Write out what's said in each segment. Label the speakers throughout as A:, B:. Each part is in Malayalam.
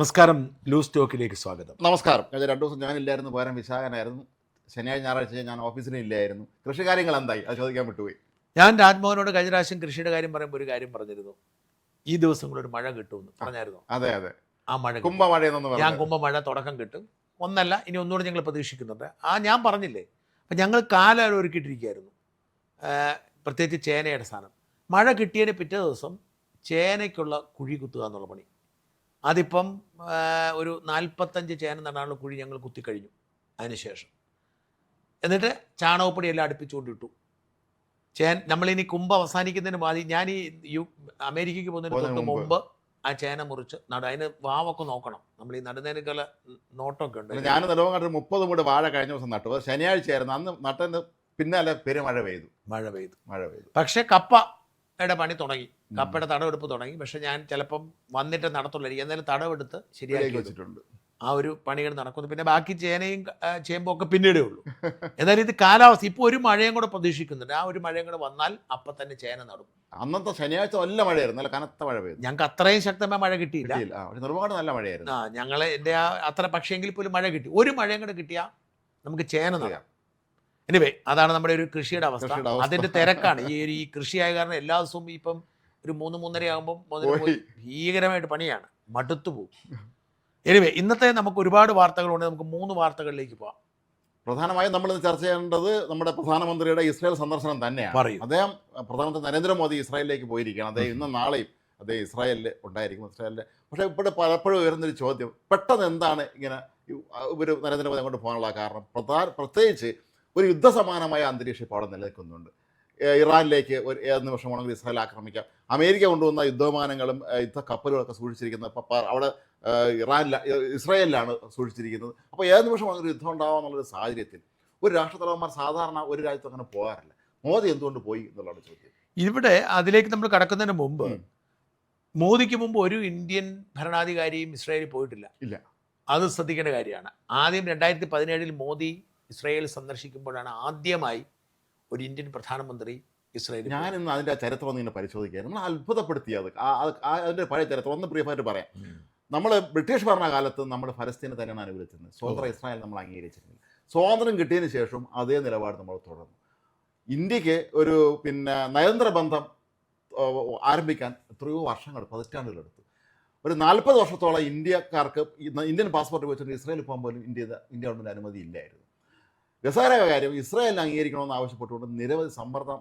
A: നമസ്കാരം, ലൂസ് ടോക്കിലേക്ക് സ്വാഗതം.
B: നമസ്കാരം. കഴിഞ്ഞ 2 ദിവസം ഞാനില്ലായിരുന്നു, പകരം വിശാഖനായിരുന്നു. ശനിയാഴ്ച ഞായറാഴ്ച ഞാൻ ഓഫീസിലും ഇല്ലായിരുന്നു. കൃഷി കാര്യങ്ങൾ എന്തായി അത് ചോദിക്കാൻ വിട്ടുപോയി.
A: ഞാൻ രാജ്മോഹനോട് കഴിഞ്ഞ പ്രാവശ്യം കൃഷിയുടെ കാര്യം പറയുമ്പോൾ ഒരു കാര്യം പറഞ്ഞിരുന്നു. ഈ ദിവസങ്ങളൊരു മഴ കിട്ടുമെന്ന് പറഞ്ഞായിരുന്നു.
B: അതെ അതെ,
A: ആ മഴ
B: കുംഭമഴ
A: ഞാൻ കുംഭമഴ തുടക്കം കിട്ടും, ഒന്നല്ല ഇനി ഒന്നുകൂടെ ഞങ്ങൾ പ്രതീക്ഷിക്കുന്നുണ്ട്. ഞാൻ പറഞ്ഞില്ലേ, അപ്പം ഞങ്ങൾ കാലം ഒരുക്കിയിട്ടിരിക്കുകയായിരുന്നു, പ്രത്യേകിച്ച് ചേനയുടെ സാധനം. മഴ കിട്ടിയതിന് പിറ്റേ ദിവസം ചേനയ്ക്കുള്ള കുഴി കുത്തുക എന്നുള്ള പണി. അതിപ്പം ഒരു 45 ചേന നടാനുള്ള കുഴി ഞങ്ങൾ കുത്തിക്കഴിഞ്ഞു. അതിനുശേഷം എന്നിട്ട് ചാണകപ്പൊടി എല്ലാം അടുപ്പിച്ചുകൊണ്ടിട്ടു. നമ്മളിനി കുമ്പ് അവസാനിക്കുന്നതിന് മതി. ഞാൻ ഈ അമേരിക്കയ്ക്ക് പോകുന്നതിന് തൊട്ട് മുമ്പ് ആ ചേന മുറിച്ച് അതിന് വാവൊക്കെ നോക്കണം. നമ്മൾ ഈ നടുന്നതിനൊക്കെ നോട്ടമൊക്കെ ഉണ്ട്.
B: ഞാൻ നിലവം കണ്ടൊരു 30 മൂട് വാഴ കഴിഞ്ഞ ദിവസം നട്ടു. അത് ശനിയാഴ്ചയായിരുന്നു. അന്ന് നട്ടതിന് പിന്നാലെ പെരുമഴ പെയ്തു.
A: പക്ഷെ കപ്പയുടെ പണി തുടങ്ങി, കപ്പയുടെ തടവെടുപ്പ് തുടങ്ങി. പക്ഷെ ഞാൻ ചിലപ്പം വന്നിട്ട് നടത്തുള്ളൂ, എന്നാലും തടവെടുത്ത് ശരിയാക്കി വെച്ചിട്ടുണ്ട്. ആ ഒരു പണികൾ നടക്കുന്നു. പിന്നെ ബാക്കി ചേനയും ചേമ്പും ഒക്കെ പിന്നീടേ ഉള്ളൂ. എന്നാലും ഇത് കാലാവസ്ഥ ഇപ്പോൾ ഒരു മഴയും കൂടെ പ്രതീക്ഷിക്കുന്നുണ്ട്. ആ ഒരു മഴയും കൂടെ വന്നാൽ അപ്പം തന്നെ ചേന നടും.
B: അന്നത്തെ ശനിയാഴ്ച നല്ല മഴയായിരുന്നു, നല്ല കനത്ത മഴ പെയ്തു.
A: ഞങ്ങൾക്ക് അത്രയും ശക്തമായ മഴ കിട്ടിയില്ല.
B: നിർമ്മാണം നല്ല മഴയായിരുന്നു.
A: ഞങ്ങൾ എൻ്റെ അത്ര പക്ഷേങ്കിൽ പോലും മഴ കിട്ടി. ഒരു മഴയും കൂടെ കിട്ടിയാൽ നമുക്ക് ചേന നടാം. എനിവേ, അതാണ് നമ്മുടെ ഒരു കൃഷിയുടെ അവസ്ഥ. അതിന്റെ തിരക്കാണ് ഈ കൃഷിയായ കാരണം. എല്ലാ ദിവസവും ഇപ്പം ഒരു 3-3:30 ആകുമ്പോൾ മുതൽ ഭീകരമായിട്ട് പണിയാണ്, മടുത്തു പോകും. എനിവേ, ഇന്നത്തെ നമുക്ക് ഒരുപാട് വാർത്തകളുണ്ട്. നമുക്ക് 3 വാർത്തകളിലേക്ക് പോവാം.
B: പ്രധാനമായും നമ്മൾ ചർച്ച ചെയ്യേണ്ടത് നമ്മുടെ പ്രധാനമന്ത്രിയുടെ ഇസ്രായേൽ സന്ദർശനം തന്നെയാണ്. അദ്ദേഹം പ്രധാനമന്ത്രി നരേന്ദ്രമോദി ഇസ്രായേലിലേക്ക് പോയിരിക്കുകയാണ്. അദ്ദേഹം ഇന്നും നാളെയും അദ്ദേഹം ഇസ്രായേലിൽ ഉണ്ടായിരിക്കും. ഇസ്രായേലിൽ പക്ഷേ ഇവിടെ പലപ്പോഴും വരുന്നൊരു ചോദ്യം, പെട്ടെന്ന് എന്താണ് ഇങ്ങനെ ഒരു നരേന്ദ്രമോദി അങ്ങോട്ട് പോകാനുള്ള കാരണം? പ്രത്യേകിച്ച് ഒരു യുദ്ധസമാനമായ അന്തരീക്ഷം ഇപ്പോൾ അവിടെ നിലനിൽക്കുന്നുണ്ട്. ഇറാനിലേക്ക് ഒരു ഏത് നിമിഷമാണെങ്കിൽ ഇസ്രായേൽ ആക്രമിക്കാം. അമേരിക്ക കൊണ്ടുവന്ന യുദ്ധവിമാനങ്ങളും യുദ്ധക്കപ്പലുകളൊക്കെ സൂക്ഷിച്ചിരിക്കുന്നത് അവിടെ ഇസ്രായേലിലാണ് സൂക്ഷിച്ചിരിക്കുന്നത്. അപ്പോൾ ഏത് നിമിഷമാണെങ്കിൽ യുദ്ധം ഉണ്ടാകാമെന്നുള്ളൊരു സാഹചര്യത്തിൽ ഒരു രാഷ്ട്രത്തലവന്മാർ സാധാരണ ഒരു രാജ്യത്ത് അങ്ങനെ പോകാറില്ല. മോദി എന്തുകൊണ്ട് പോയി എന്നുള്ളതാണ് ചോദ്യം.
A: ഇവിടെ അതിലേക്ക് നമ്മൾ കടക്കുന്നതിന് മുമ്പ്, മോദിക്ക് മുമ്പ് ഒരു ഇന്ത്യൻ ഭരണാധികാരിയും ഇസ്രായേലിൽ പോയിട്ടില്ല.
B: ഇല്ല,
A: അത് ശ്രദ്ധിക്കേണ്ട കാര്യമാണ്. ആദ്യം 2017 മോദി ഇസ്രായേൽ സന്ദർശിക്കുമ്പോഴാണ് ആദ്യമായി ഒരു ഇന്ത്യൻ പ്രധാനമന്ത്രി ഇസ്രായേൽ.
B: ഞാൻ ഇന്ന് അതിൻ്റെ ചരിത്രം ഒന്ന് ഇങ്ങനെ പരിശോധിക്കുക. നമ്മൾ അത്ഭുതപ്പെടുത്തിയത് അതിൻ്റെ പഴയ ചരിത്രം ഒന്ന് ബ്രീഫായിട്ട് പറയാം. നമ്മൾ ബ്രിട്ടീഷ് ഭരണകാലത്ത് നമ്മൾ ഫലസ്തീനെ തന്നെയാണ് അനുവദിച്ചിരുന്നത്. സ്വതന്ത്ര ഇസ്രായേൽ നമ്മൾ അംഗീകരിച്ചിരുന്നില്ല. സ്വാതന്ത്ര്യം കിട്ടിയതിന് ശേഷം അതേ നിലപാട് നമ്മൾ തുടർന്നു. ഇന്ത്യക്ക് ഒരു നയതന്ത്ര ബന്ധം ആരംഭിക്കാൻ എത്രയോ വർഷങ്ങൾ, പതിറ്റാണ്ടുകളെടുത്തു. ഒരു 40 വർഷത്തോളം ഇന്ത്യക്കാർക്ക് ഇന്ത്യൻ പാസ്പോർട്ട് വെച്ചിട്ട് ഇസ്രായേലിൽ പോകാൻ പോലും ഇന്ത്യ ഗവൺമെൻറ് അനുമതി ഇല്ലായിരുന്നു. രസകരമായ കാര്യം, ഇസ്രായേലിനെ അംഗീകരിക്കണമെന്ന് ആവശ്യപ്പെട്ടുകൊണ്ട് നിരവധി സമ്മർദ്ദം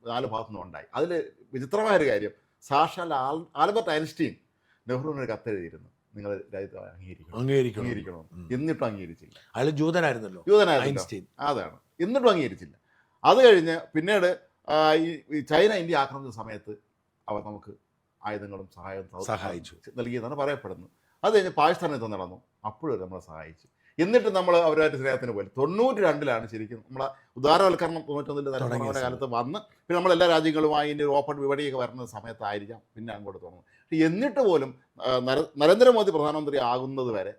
B: 4 ഭാഗത്തുനിന്നും ഉണ്ടായി. അതിൽ വിചിത്രമായൊരു കാര്യം, സാക്ഷാൽ ആൽബർട്ട് ഐൻസ്റ്റീൻ നെഹ്റുവിനൊരു കത്തെഴുതിയിരുന്നു, നിങ്ങൾ രാജ്യത്ത് അംഗീകരിക്കണം. എന്നിട്ടും അംഗീകരിച്ചില്ല.
A: അയാൾ ജൂതനായിരുന്നല്ലോ.
B: അതാണ്, എന്നിട്ടും അംഗീകരിച്ചില്ല. അത് കഴിഞ്ഞ് പിന്നീട് ഈ ചൈന ഇന്ത്യ ആക്രമിച്ച സമയത്ത് അവർ നമുക്ക് ആയുധങ്ങളും സഹായിച്ചു നൽകിയെന്നാണ് പറയപ്പെടുന്നത്. അത് കഴിഞ്ഞ് പാകിസ്ഥാനിൽ നടന്നു, അപ്പോഴും നമ്മളെ സഹായിച്ചു. എന്നിട്ട് നമ്മൾ അവരുമായിട്ട് സ്നേഹത്തിന് പോയി. 92-ലാണ് ശരിക്കും നമ്മളെ ഉദാരവൽക്കരണം 91 കാലത്ത് വന്ന് പിന്നെ നമ്മളെല്ലാ രാജ്യങ്ങളുമായി ഇതിൻ്റെ ഓപ്പൺ വിപണിയൊക്കെ വരുന്ന സമയത്തായിരിക്കാം പിന്നെ അങ്ങോട്ട് തുടങ്ങുന്നത്. പക്ഷേ എന്നിട്ട് പോലും നരേന്ദ്രമോദി പ്രധാനമന്ത്രി ആകുന്നത് വരെ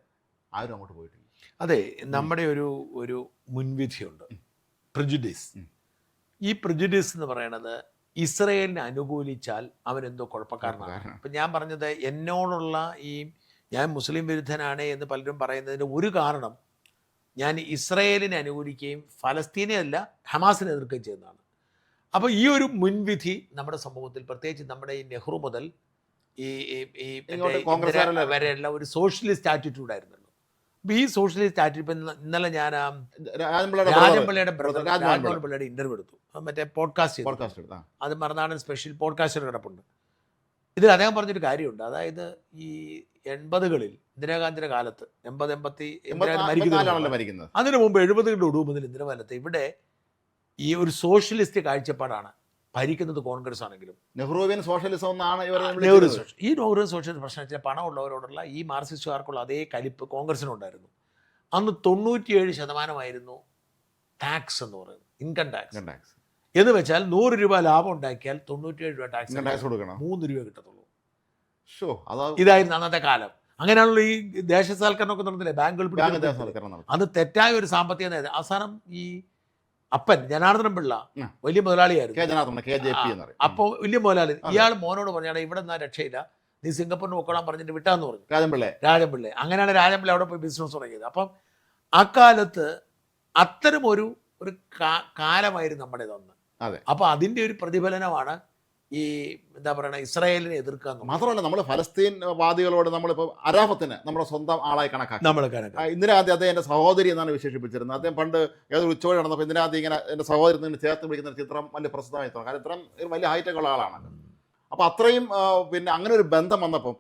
B: ആരും അങ്ങോട്ട് പോയിട്ടില്ല.
A: അതെ, നമ്മുടെ ഒരു മുൻവിധിയുണ്ട്, പ്രിജുഡിസ്. ഈ പ്രിജുഡിസ് എന്ന് പറയുന്നത് ഇസ്രയേലിനെ അനുകൂലിച്ചാൽ അവനെന്തോ കുഴപ്പക്കാരനാണ്. ഇപ്പം ഞാൻ പറഞ്ഞത്, എന്നോടുള്ള ഞാൻ മുസ്ലിം വിരുദ്ധനാണ് എന്ന് പലരും പറയുന്നതിൻ്റെ ഒരു കാരണം, ഞാൻ ഇസ്രയേലിനെ അനുകൂലിക്കുകയും ഫലസ്തീനെ അല്ല ഹമാസിനെ എതിർക്കുകയും ചെയ്യുന്നതാണ്. അപ്പോൾ ഈ ഒരു മുൻവിധി നമ്മുടെ സമൂഹത്തിൽ, പ്രത്യേകിച്ച് നമ്മുടെ ഈ നെഹ്റു മുതൽ ഈ വരെയുള്ള ഒരു സോഷ്യലിസ്റ്റ് ആറ്റിറ്റ്യൂഡായിരുന്നല്ലോ. അപ്പോൾ ഈ സോഷ്യലിസ്റ്റ് ആറ്റിറ്റ്യൂഡ്, ഇന്നലെ ഞാൻ രാജൻപിള്ളയുടെ ഇൻ്റർവ്യൂ എടുത്തു, മറ്റേ പോഡ്കാസ്റ്റ്. അത് മറുനാടൻ സ്പെഷ്യൽ പോഡ്കാസ്റ്റിൽ കിടപ്പുണ്ട്. ഇതിൽ അദ്ദേഹം പറഞ്ഞൊരു കാര്യമുണ്ട്. അതായത് ഈ 80കളിൽ ഇന്ദിരാഗാന്ധിയുടെ കാലത്ത്, 80 മരിക്കുന്നത്, അതിനു മുമ്പ് 70കളുടെ ഒടുവ് മുതൽ ഇന്ദിരാകാലത്ത് ഇവിടെ ഈ ഒരു സോഷ്യലിസ്റ്റ് കാഴ്ചപ്പാടാണ് ഭരിക്കുന്നത്. കോൺഗ്രസ് ആണെങ്കിലും
B: നെഹ്റുവിയൻ സോഷ്യലിസം എന്നാണ്
A: ഈ നെഹ്റു സോഷ്യലിസ്റ്റ് പ്രശ്നത്തിൽ പണമുള്ളവരോടുള്ള ഈ മാർക്സിസ്റ്റുകാർക്കുള്ള അതേ കലിപ്പ് കോൺഗ്രസിനുണ്ടായിരുന്നു. അന്ന് 97% ടാക്സ് എന്ന് പറയുന്നത്, ഇൻകം ടാക്സ് എന്ന് വെച്ചാൽ 100 രൂപ ലാഭം ഉണ്ടാക്കിയാൽ 97 രൂപ ടാക്സ് കൊടുക്കണം, 3 രൂപ കിട്ടത്തുള്ളൂ. ഇതായിരുന്നു അന്നത്തെ കാലം. അങ്ങനെയാണല്ലോ ഈ ദേശസാൽക്കരണമൊക്കെ നടന്നില്ലേ, ബാങ്കുകൾ. അത് തെറ്റായ ഒരു സാമ്പത്തിക നേതൃത്വം. അവസാനം ഈ അപ്പൻ ജനാർദ്ദനം പിള്ള വലിയ മുതലാളിയായിരുന്നു.
B: അപ്പോൾ
A: വലിയ മുതലാളി ഇയാൾ മോനോട് പറഞ്ഞാൽ ഇവിടെ നിന്നാ രക്ഷയില്ല, നീ സിംഗപ്പൂരിന് പൊക്കോളാൻ പറഞ്ഞിട്ട് വിട്ടാന്ന് പറഞ്ഞു
B: രാജൻപിള്ളെ.
A: അങ്ങനെയാണ് രാജൻപിള്ളെ അവിടെ പോയി ബിസിനസ് തുടങ്ങിയത്. അപ്പം അക്കാലത്ത് അത്തരം ഒരു കാലമായിരുന്നു നമ്മുടേതൊന്ന്.
B: അതെ.
A: അപ്പോൾ അതിൻ്റെ ഒരു പ്രതിഫലനമാണ് ഈ എന്താ പറയുക ഇസ്രായേലിനെ എതിർക്കുക.
B: മാത്രമല്ല നമ്മൾ ഫലസ്തീൻ വാദികളോട് നമ്മളിപ്പോൾ അരാഫത്തിനെ നമ്മുടെ സ്വന്തം ആളായി കണക്കാക്കി. ഇന്ദിരാഗാന്ധി അദ്ദേഹം എൻ്റെ സഹോദരി എന്നാണ് വിശേഷിപ്പിച്ചിരുന്നത്. അദ്ദേഹം പണ്ട് ഏതൊരു ഉച്ചവഴി നടന്നപ്പോൾ ഇന്ദിരാഗാന്ധി ഇങ്ങനെ എൻ്റെ സഹോദരി നിന്ന് ചേർത്ത് പിടിക്കുന്ന ഒരു ചിത്രം വലിയ പ്രസിദ്ധമായി തോന്നും. കാരണം ഇത്രയും ഒരു വലിയ ഹൈറ്റൊക്കെയുള്ള ആളാണ്. അപ്പോൾ അത്രയും പിന്നെ അങ്ങനെ ഒരു ബന്ധം വന്നപ്പം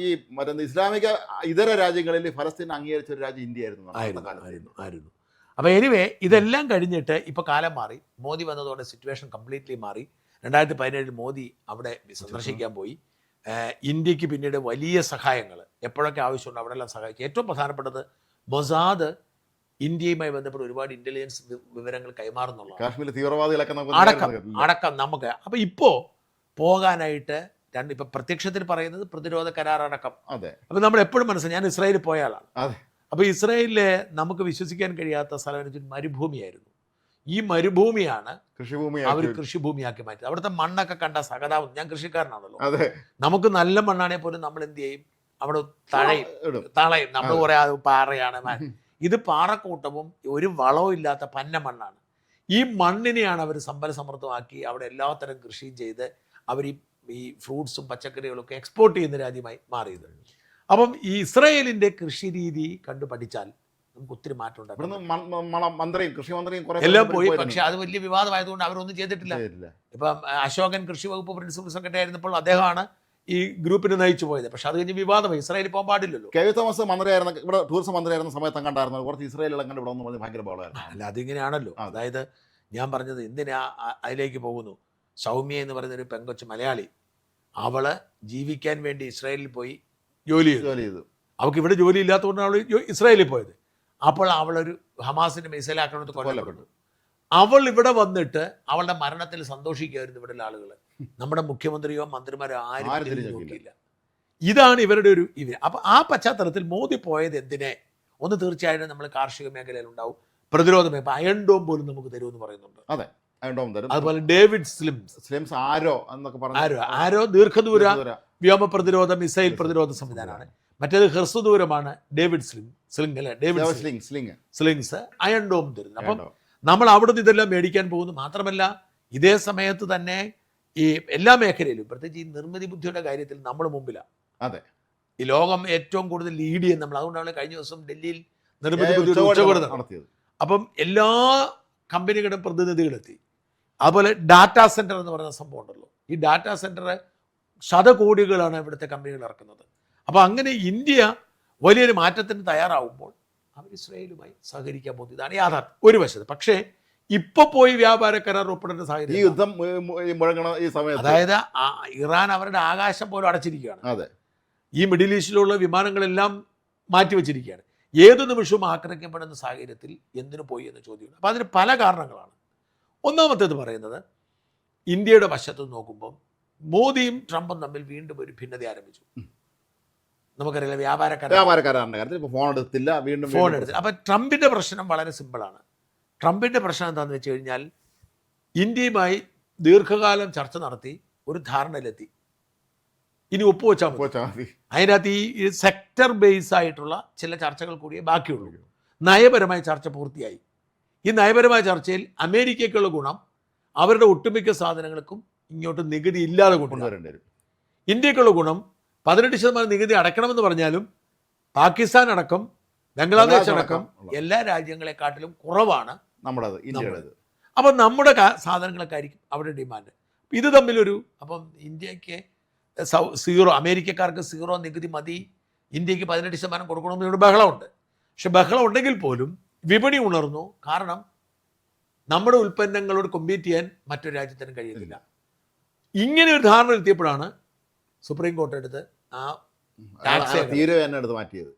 B: ഈ മറ്റേ ഇസ്ലാമിക ഇതര രാജ്യങ്ങളിൽ ഫലസ്തീൻ അംഗീകരിച്ച ഒരു രാജ്യം ഇന്ത്യ
A: ആയിരുന്നു. അപ്പോൾ എനിവേ ഇതെല്ലാം കഴിഞ്ഞിട്ട് ഇപ്പോൾ കാലം മാറി. മോദി വന്നതോടെ സിറ്റുവേഷൻ കംപ്ലീറ്റ്ലി മാറി. 2017 മോദി അവിടെ സന്ദർശിക്കാൻ പോയി. ഇന്ത്യക്ക് പിന്നീട് വലിയ സഹായങ്ങൾ എപ്പോഴൊക്കെ ആവശ്യമുണ്ട് അവിടെല്ലാം സഹായിക്കും. ഏറ്റവും പ്രധാനപ്പെട്ടത് മൊസാദ് ഇന്ത്യയുമായി ബന്ധപ്പെട്ട് ഒരുപാട് ഇന്റലിജൻസ് വിവരങ്ങൾ കൈമാറുന്നുള്ളൂ.
B: കാശ്മീർ തീവ്രവാദികളൊക്കെ
A: അടക്കം നമുക്ക്. അപ്പോൾ ഇപ്പോൾ പോകാനായിട്ട് ഇപ്പം പ്രത്യക്ഷത്തിൽ പറയുന്നത് പ്രതിരോധ കരാറടക്കം. അപ്പം നമ്മൾ എപ്പോഴും മനസ്സിലായി, ഞാൻ ഇസ്രായേലിൽ പോയ ആളാണ്. അപ്പോൾ ഇസ്രായേലിലെ നമുക്ക് വിശ്വസിക്കാൻ കഴിയാത്ത സ്ഥലം മരുഭൂമിയായിരുന്നു. ഈ മരുഭൂമിയാണ് അവർ കൃഷിഭൂമിയാക്കി മാറ്റിയത്. അവിടുത്തെ മണ്ണൊക്കെ കണ്ട സഹതാവും. ഞാൻ കൃഷിക്കാരനാണല്ലോ. നമുക്ക് നല്ല മണ്ണാണെങ്കിൽ പോലും നമ്മൾ എന്ത് ചെയ്യും, അവിടെ തളയും. നമ്മൾ കുറേ പാറയാണ്. ഇത് പാറക്കൂട്ടവും ഒരു വളവും ഇല്ലാത്ത പന്ന മണ്ണാണ്. ഈ മണ്ണിനെയാണ് അവർ സമ്പൽ സമൃദ്ധമാക്കി അവിടെ എല്ലാത്തരം കൃഷിയും ചെയ്ത് അവർ ഈ ഫ്രൂട്ട്സും പച്ചക്കറികളൊക്കെ എക്സ്പോർട്ട് ചെയ്യുന്ന രാജ്യമായി മാറിയത്. അപ്പം ഈ ഇസ്രായേലിന്റെ കൃഷി രീതി കണ്ടു പഠിച്ചാൽ നമുക്ക് ഒത്തിരി മാറ്റം ഉണ്ടാകും. എല്ലാം പോയി. പക്ഷെ അത് വലിയ വിവാദമായതുകൊണ്ട് അവരൊന്നും ചെയ്തിട്ടില്ല. ഇപ്പം അശോകൻ കൃഷി വകുപ്പ് പ്രിൻസിപ്പൽ സെക്രട്ടറി ആയിരുന്നപ്പോൾ അദ്ദേഹമാണ് ഈ ഗ്രൂപ്പിനെ നയിച്ചു പോയത്. പക്ഷെ അത് കഴിഞ്ഞ് വിവാദമായി. ഇസ്രായേലിൽ പോകാൻ പാടില്ലല്ലോ.
B: കെ തോമസ് മന്ത്രിയായിരുന്ന ഇവിടെ ടൂറിസം മന്ത്രിയായിരുന്ന സമയത്ത് കണ്ടായിരുന്നു കുറച്ച് ഇസ്രായേലികളെ കണ്ട് ഇവിടെ വന്ന് ഭയങ്കര ബഹളമായിരുന്നു.
A: അല്ല, അതിങ്ങനെയാണല്ലോ. അതായത് ഞാൻ പറഞ്ഞത് എന്തിനാ അതിലേക്ക് പോകുന്നു. സൗമ്യ എന്ന് പറയുന്നൊരു പെങ്കൊച്ച് മലയാളി, അവള് ജീവിക്കാൻ വേണ്ടി ഇസ്രായേലിൽ പോയി ജോലി ചെയ്തു. അവൾക്ക് ഇവിടെ ജോലി ഇല്ലാത്തതുകൊണ്ടാണ് അവൾ ഇസ്രായേലിൽ പോയത്. അപ്പോൾ അവളൊരു ഹമാസിന്റെ മിസൈൽ ആക്രമണത്തിൽ കൊല്ലപ്പെട്ടു. അവൾ ഇവിടെ വന്നിട്ട് അവളുടെ മരണത്തിൽ സന്തോഷിക്കുകയായിരുന്നു ഇവിടെയുള്ള ആളുകൾ. നമ്മുടെ മുഖ്യമന്ത്രിയോ മന്ത്രിമാരോ ആരും നോക്കിയില്ല. ഇതാണ് ഇവരുടെ ഒരു അപ്പൊ ആ പശ്ചാത്തലത്തിൽ മോദി പോയത് എന്തിനെ? ഒന്ന് തീർച്ചയായിട്ടും നമ്മൾ കാർഷിക മേഖലയിൽ ഉണ്ടാവും, പ്രതിരോധ മേഖല. അയൺ ഡോം പോലും നമുക്ക് തരുമെന്ന് പറയുന്നുണ്ട്.
B: അതെ,
A: അതുപോലെ ഡേവിഡ് സ്ലിംസ് ആരോ ദീർഘദൂര വ്യോമ പ്രതിരോധ മിസൈൽ പ്രതിരോധ സംവിധാനമാണ്. മറ്റേത് ഹ്രസ്വദൂരമാണ് ഡേവിഡ് സ്ലിങ്സ് അയൺ ഡോം തരുന്നത്. അപ്പം നമ്മൾ അവിടുന്ന് ഇതെല്ലാം മേടിക്കാൻ പോകുന്നു. മാത്രമല്ല ഇതേ സമയത്ത് തന്നെ ഈ എല്ലാ മേഖലയിലും പ്രത്യേകിച്ച് ഈ നിർമ്മിതി ബുദ്ധിയുടെ കാര്യത്തിൽ നമ്മൾ മുമ്പിലാണ്.
B: അതെ,
A: ഈ ലോകം ഏറ്റവും കൂടുതൽ ലീഡ് ചെയ്യുന്ന നമ്മൾ. അതുകൊണ്ടാണ് കഴിഞ്ഞ ദിവസം ഡൽഹിയിൽ നിർമ്മിതി ബുദ്ധിയുടെ ഉച്ചകോടി നടത്തിയത്. അപ്പം എല്ലാ കമ്പനികളുടെ പ്രതിനിധികളെത്തി. അതുപോലെ ഡാറ്റാ സെന്റർ എന്ന് പറയുന്ന സംഭവം ഉണ്ടല്ലോ. ഈ ഡാറ്റാ സെന്റർ ശതകോടികളാണ് ഇവിടുത്തെ കമ്പനികൾ ഇറക്കുന്നത്. അപ്പോൾ അങ്ങനെ ഇന്ത്യ വലിയൊരു മാറ്റത്തിന് തയ്യാറാവുമ്പോൾ അവർ ഇസ്രായേലുമായി സഹകരിക്കാൻ പോകുന്നത്. ഇതാണ് യാഥാർത്ഥ്യം ഒരു വശത്ത്. പക്ഷേ ഇപ്പൊ പോയി വ്യാപാര കരാർ ഒപ്പിടേണ്ട സാഹചര്യം,
B: യുദ്ധം മുഴങ്ങണ ഈ സമയത്ത്,
A: അതായത് ഇറാൻ അവരുടെ ആകാശം പോലും അടച്ചിരിക്കുകയാണ്.
B: അതെ,
A: ഈ മിഡിൽ ഈസ്റ്റിലുള്ള വിമാനങ്ങളെല്ലാം മാറ്റിവെച്ചിരിക്കുകയാണ്. ഏതു നിമിഷവും ആക്രമിക്കപ്പെടുന്ന സാഹചര്യത്തിൽ എന്തിനു പോയി എന്ന ചോദ്യമാണ്. അപ്പോൾ അതിന് പല കാരണങ്ങളാണ്. ഒന്നാമത്തേത് പറയുന്നത്, ഇന്ത്യയുടെ വശത്ത് നോക്കുമ്പോൾ മോദിയും ട്രംപും തമ്മിൽ വീണ്ടും ഒരു ഭിന്നത ആരംഭിച്ചു. നമുക്കറിയില്ല, വ്യാപാര
B: കരാറിന്റെ കാര്യത്തിൽ ഫോൺ എടുത്തില്ല.
A: അപ്പം ട്രംപിന്റെ പ്രശ്നം വളരെ സിമ്പിളാണ്. ട്രംപിന്റെ പ്രശ്നം എന്താണെന്ന് വെച്ച് കഴിഞ്ഞാൽ, ഇന്ത്യയുമായി ദീർഘകാലം ചർച്ച നടത്തി ഒരു ധാരണയിലെത്തി. ഇനി ഒപ്പുവെച്ചാൽ മതി. അതിനകത്ത് ഈ സെക്ടർ ബേസ് ആയിട്ടുള്ള ചില ചർച്ചകൾ കൂടിയേ ബാക്കിയുള്ളൂ. നയപരമായ ചർച്ച പൂർത്തിയായി. ഈ നയപരമായ ചർച്ചയിൽ അമേരിക്കയ്ക്കുള്ള ഗുണം അവരുടെ ഒട്ടുമിക്ക സാധനങ്ങൾക്കും ഇങ്ങോട്ട് നികുതി ഇല്ലാതെ കൊണ്ടുവരേണ്ടി വരും. ഇന്ത്യക്കുള്ള ഗുണം 18% നികുതി അടയ്ക്കണമെന്ന് പറഞ്ഞാലും പാകിസ്ഥാൻ അടക്കം ബംഗ്ലാദേശ് അടക്കം എല്ലാ രാജ്യങ്ങളെക്കാട്ടിലും കുറവാണ്
B: നമ്മുടേത്.
A: അപ്പം നമ്മുടെ സാധനങ്ങളൊക്കെ ആയിരിക്കും അവിടെ ഡിമാൻഡ്. ഇത് തമ്മിലൊരു, അപ്പം ഇന്ത്യക്ക് 0, അമേരിക്കക്കാർക്ക് 0 നികുതി മതി, ഇന്ത്യക്ക് 18% കൊടുക്കണമെന്നൊരു ബഹളമുണ്ട്. പക്ഷെ ബഹളം ഉണ്ടെങ്കിൽ പോലും വിപണി ഉണർന്നു. കാരണം നമ്മുടെ ഉൽപ്പന്നങ്ങളോട് കോമ്പീറ്റ് ചെയ്യാൻ മറ്റൊരു രാജ്യത്തിനും കഴിയുന്നില്ല. ഇങ്ങനെ ഒരു ധാരണ എത്തിയപ്പോഴാണ് സുപ്രീം കോർട്ട് എടുത്ത് ആ ടാക്സ്
B: മാറ്റിയത്.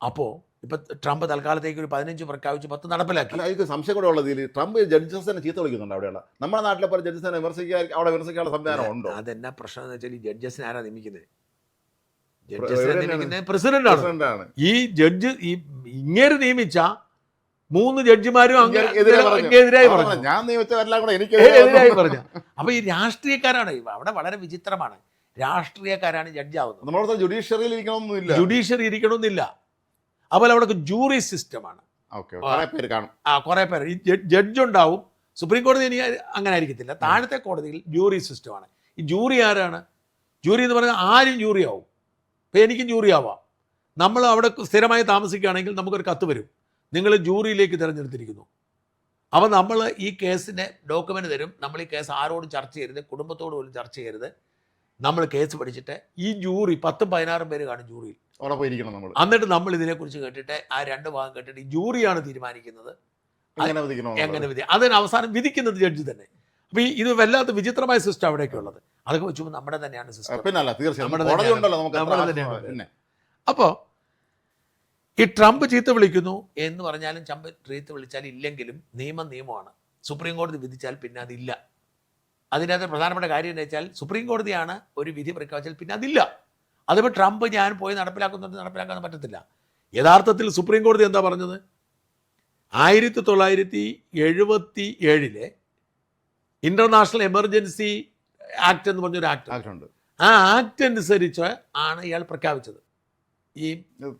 A: അപ്പോൾ ഇപ്പൊ ട്രംപ് തൽക്കാലത്തേക്ക് ഒരു 15 പ്രഖ്യാപിച്ച് 10 നടപ്പിലാക്കി.
B: എനിക്ക് സംശയം കൂടെ ഉള്ളതിൽ ട്രംപ് ജഡ്ജസിനെ ചീത്ത വിളിക്കുന്നുണ്ട്. അവിടെയുള്ള നമ്മുടെ നാട്ടിലെ പോലെ ജഡ്ജസിനെ വിമർശിക്കാനുള്ള സംവിധാനം ഉണ്ടോ?
A: അതെന്നാ പ്രശ്നം എന്ന് വെച്ചാൽ, ഈ ജഡ്ജസിനെ ആരാ നിയമിക്കുന്നത്? ജഡ്ജസിനെ നിയമിക്കുന്നത് പ്രസിഡന്റാണ്. ഈ ജഡ്ജ് ഇങ്ങനെ നിയമിച്ച 3 ജഡ്ജിമാരും എതിരായി പറഞ്ഞു.
B: ഞാൻ നിയമിച്ചതെല്ലാം കൂടെ എനിക്ക്
A: എതിരായി പറഞ്ഞു. അപ്പൊ ഈ രാഷ്ട്രീയക്കാരാണ്. അവിടെ വളരെ വിചിത്രമാണ്. രാഷ്ട്രീയക്കാരാണ് ജഡ്ജാവുന്നത്.
B: നമ്മളോട് ജുഡീഷ്യറിയിൽ ഇരിക്കണമെന്നില്ല.
A: ജുഡീഷ്യറി ഇരിക്കണമെന്നില്ല. അതുപോലെ അവിടെ ജൂറി സിസ്റ്റമാണ്.
B: പേര് കാണും.
A: കുറേ പേര് ഈ ജഡ്ജ് ഉണ്ടാവും. സുപ്രീം കോടതി ഇനി അങ്ങനെ ആയിരിക്കത്തില്ല. താഴത്തെ കോടതിയിൽ ജൂറി സിസ്റ്റമാണ്. ഈ ജൂറി ആരാണ്? ജൂറി എന്ന് പറഞ്ഞാൽ ആരും ജൂറി ആവും. ഇപ്പം എനിക്കും ജൂറി ആവാം. നമ്മൾ അവിടെ സ്ഥിരമായി താമസിക്കുകയാണെങ്കിൽ നമുക്കൊരു കത്ത് വരും, നിങ്ങൾ ജൂറിയിലേക്ക് തിരഞ്ഞെടുത്തിരിക്കുന്നു. അപ്പോൾ നമ്മൾ ഈ കേസിൻ്റെ ഡോക്യുമെൻ്റ് തരും. നമ്മൾ ഈ കേസ് ആരോടും ചർച്ച ചെയ്യരുത്, കുടുംബത്തോട് പോലും ചർച്ച ചെയ്യരുത്. നമ്മൾ കേസ് പഠിച്ചിട്ട് ഈ ജൂറി 10-16 പേര് കാണും ജൂറിയിൽ.
B: അവിടെ പോയിരിക്കണം നമ്മൾ.
A: എന്നിട്ട് നമ്മൾ ഇതിനെക്കുറിച്ച് കേട്ടിട്ട് ആ 2 ഭാഗം കേട്ടിട്ട് ഈ ജൂറിയാണ് തീരുമാനിക്കുന്നത് എങ്ങനെ വിധി. അതിന് അവസാനം വിധിക്കുന്നത് ജഡ്ജി തന്നെ. അപ്പോൾ ഇത് വല്ലാത്ത വിചിത്രമായ സിസ്റ്റം അവിടെയൊക്കെ ഉള്ളത്. അതൊക്കെ വെച്ചുമ്പോൾ നമ്മുടെ തന്നെയാണ് സിസ്റ്റം. അപ്പോൾ ഈ ട്രംപ് ചീത്ത വിളിക്കുന്നു എന്ന് പറഞ്ഞാലും ട്രംപ് ചീത്ത വിളിച്ചാൽ ഇല്ലെങ്കിലും നിയമമാണ്. സുപ്രീം കോടതി വിധിച്ചാൽ പിന്നെ അതില്ല. അതിനകത്ത് പ്രധാനപ്പെട്ട കാര്യം എന്ന് വെച്ചാൽ സുപ്രീം കോടതിയാണ് ഒരു വിധി പ്രഖ്യാപിച്ചാൽ പിന്നെ അതില്ല. അതിപ്പോൾ ട്രംപ് ഞാൻ പോയി നടപ്പിലാക്കാൻ പറ്റത്തില്ല. യഥാർത്ഥത്തിൽ സുപ്രീം കോടതി എന്താ പറഞ്ഞത്? 1977 ഇന്റർനാഷണൽ എമർജൻസി ആക്ട് എന്ന് പറഞ്ഞൊരു ആക്ട് ഉണ്ട്. ആ ആക്ട് അനുസരിച്ച് ആണ് ഇയാൾ പ്രഖ്യാപിച്ചത്. ഈ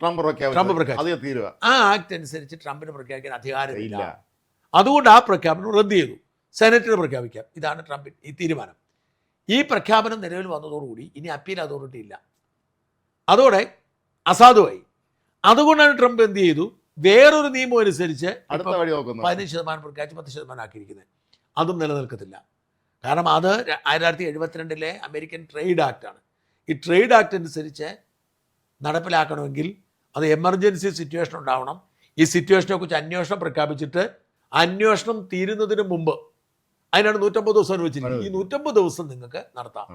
A: ട്രംപ് പ്രഖ്യാപിച്ചു. ആ ആക്ട് അനുസരിച്ച് ട്രംപിന് പ്രഖ്യാപിക്കാൻ അധികാരമില്ല. അതുകൊണ്ട് ആ പ്രഖ്യാപനം റദ്ദ് ചെയ്തു. സെനറ്റിന് പ്രഖ്യാപിക്കാം. ഇതാണ് ട്രംപിന് ഈ തീരുമാനം. ഈ പ്രഖ്യാപനം നിലവിൽ വന്നതോടുകൂടി ഇനി അപ്പീൽ അതോറിറ്റി ഇല്ല. അതോടെ അസാധുവായി. അതുകൊണ്ടാണ് ട്രംപ് എന്ത് ചെയ്തു? വേറൊരു നിയമം അനുസരിച്ച് 15% പ്രഖ്യാപിച്ച് 10% ആക്കിയിരിക്കുന്നത്. അതും നിലനിൽക്കത്തില്ല. കാരണം അത് 1972 അമേരിക്കൻ ട്രേഡ് ആക്റ്റാണ്. ഈ ട്രേഡ് ആക്ട് അനുസരിച്ച് നടപ്പിലാക്കണമെങ്കിൽ അത് എമർജൻസി സിറ്റുവേഷൻ ഉണ്ടാവണം. ഈ സിറ്റുവേഷനെ കുറിച്ച് അന്വേഷണം പ്രഖ്യാപിച്ചിട്ട് അന്വേഷണം തീരുന്നതിന് മുമ്പ്, അതിനാണ് 150 ദിവസം അനുവദിച്ചിരിക്കുന്നത്. ഈ 150 ദിവസം നിങ്ങൾക്ക് നടത്താം.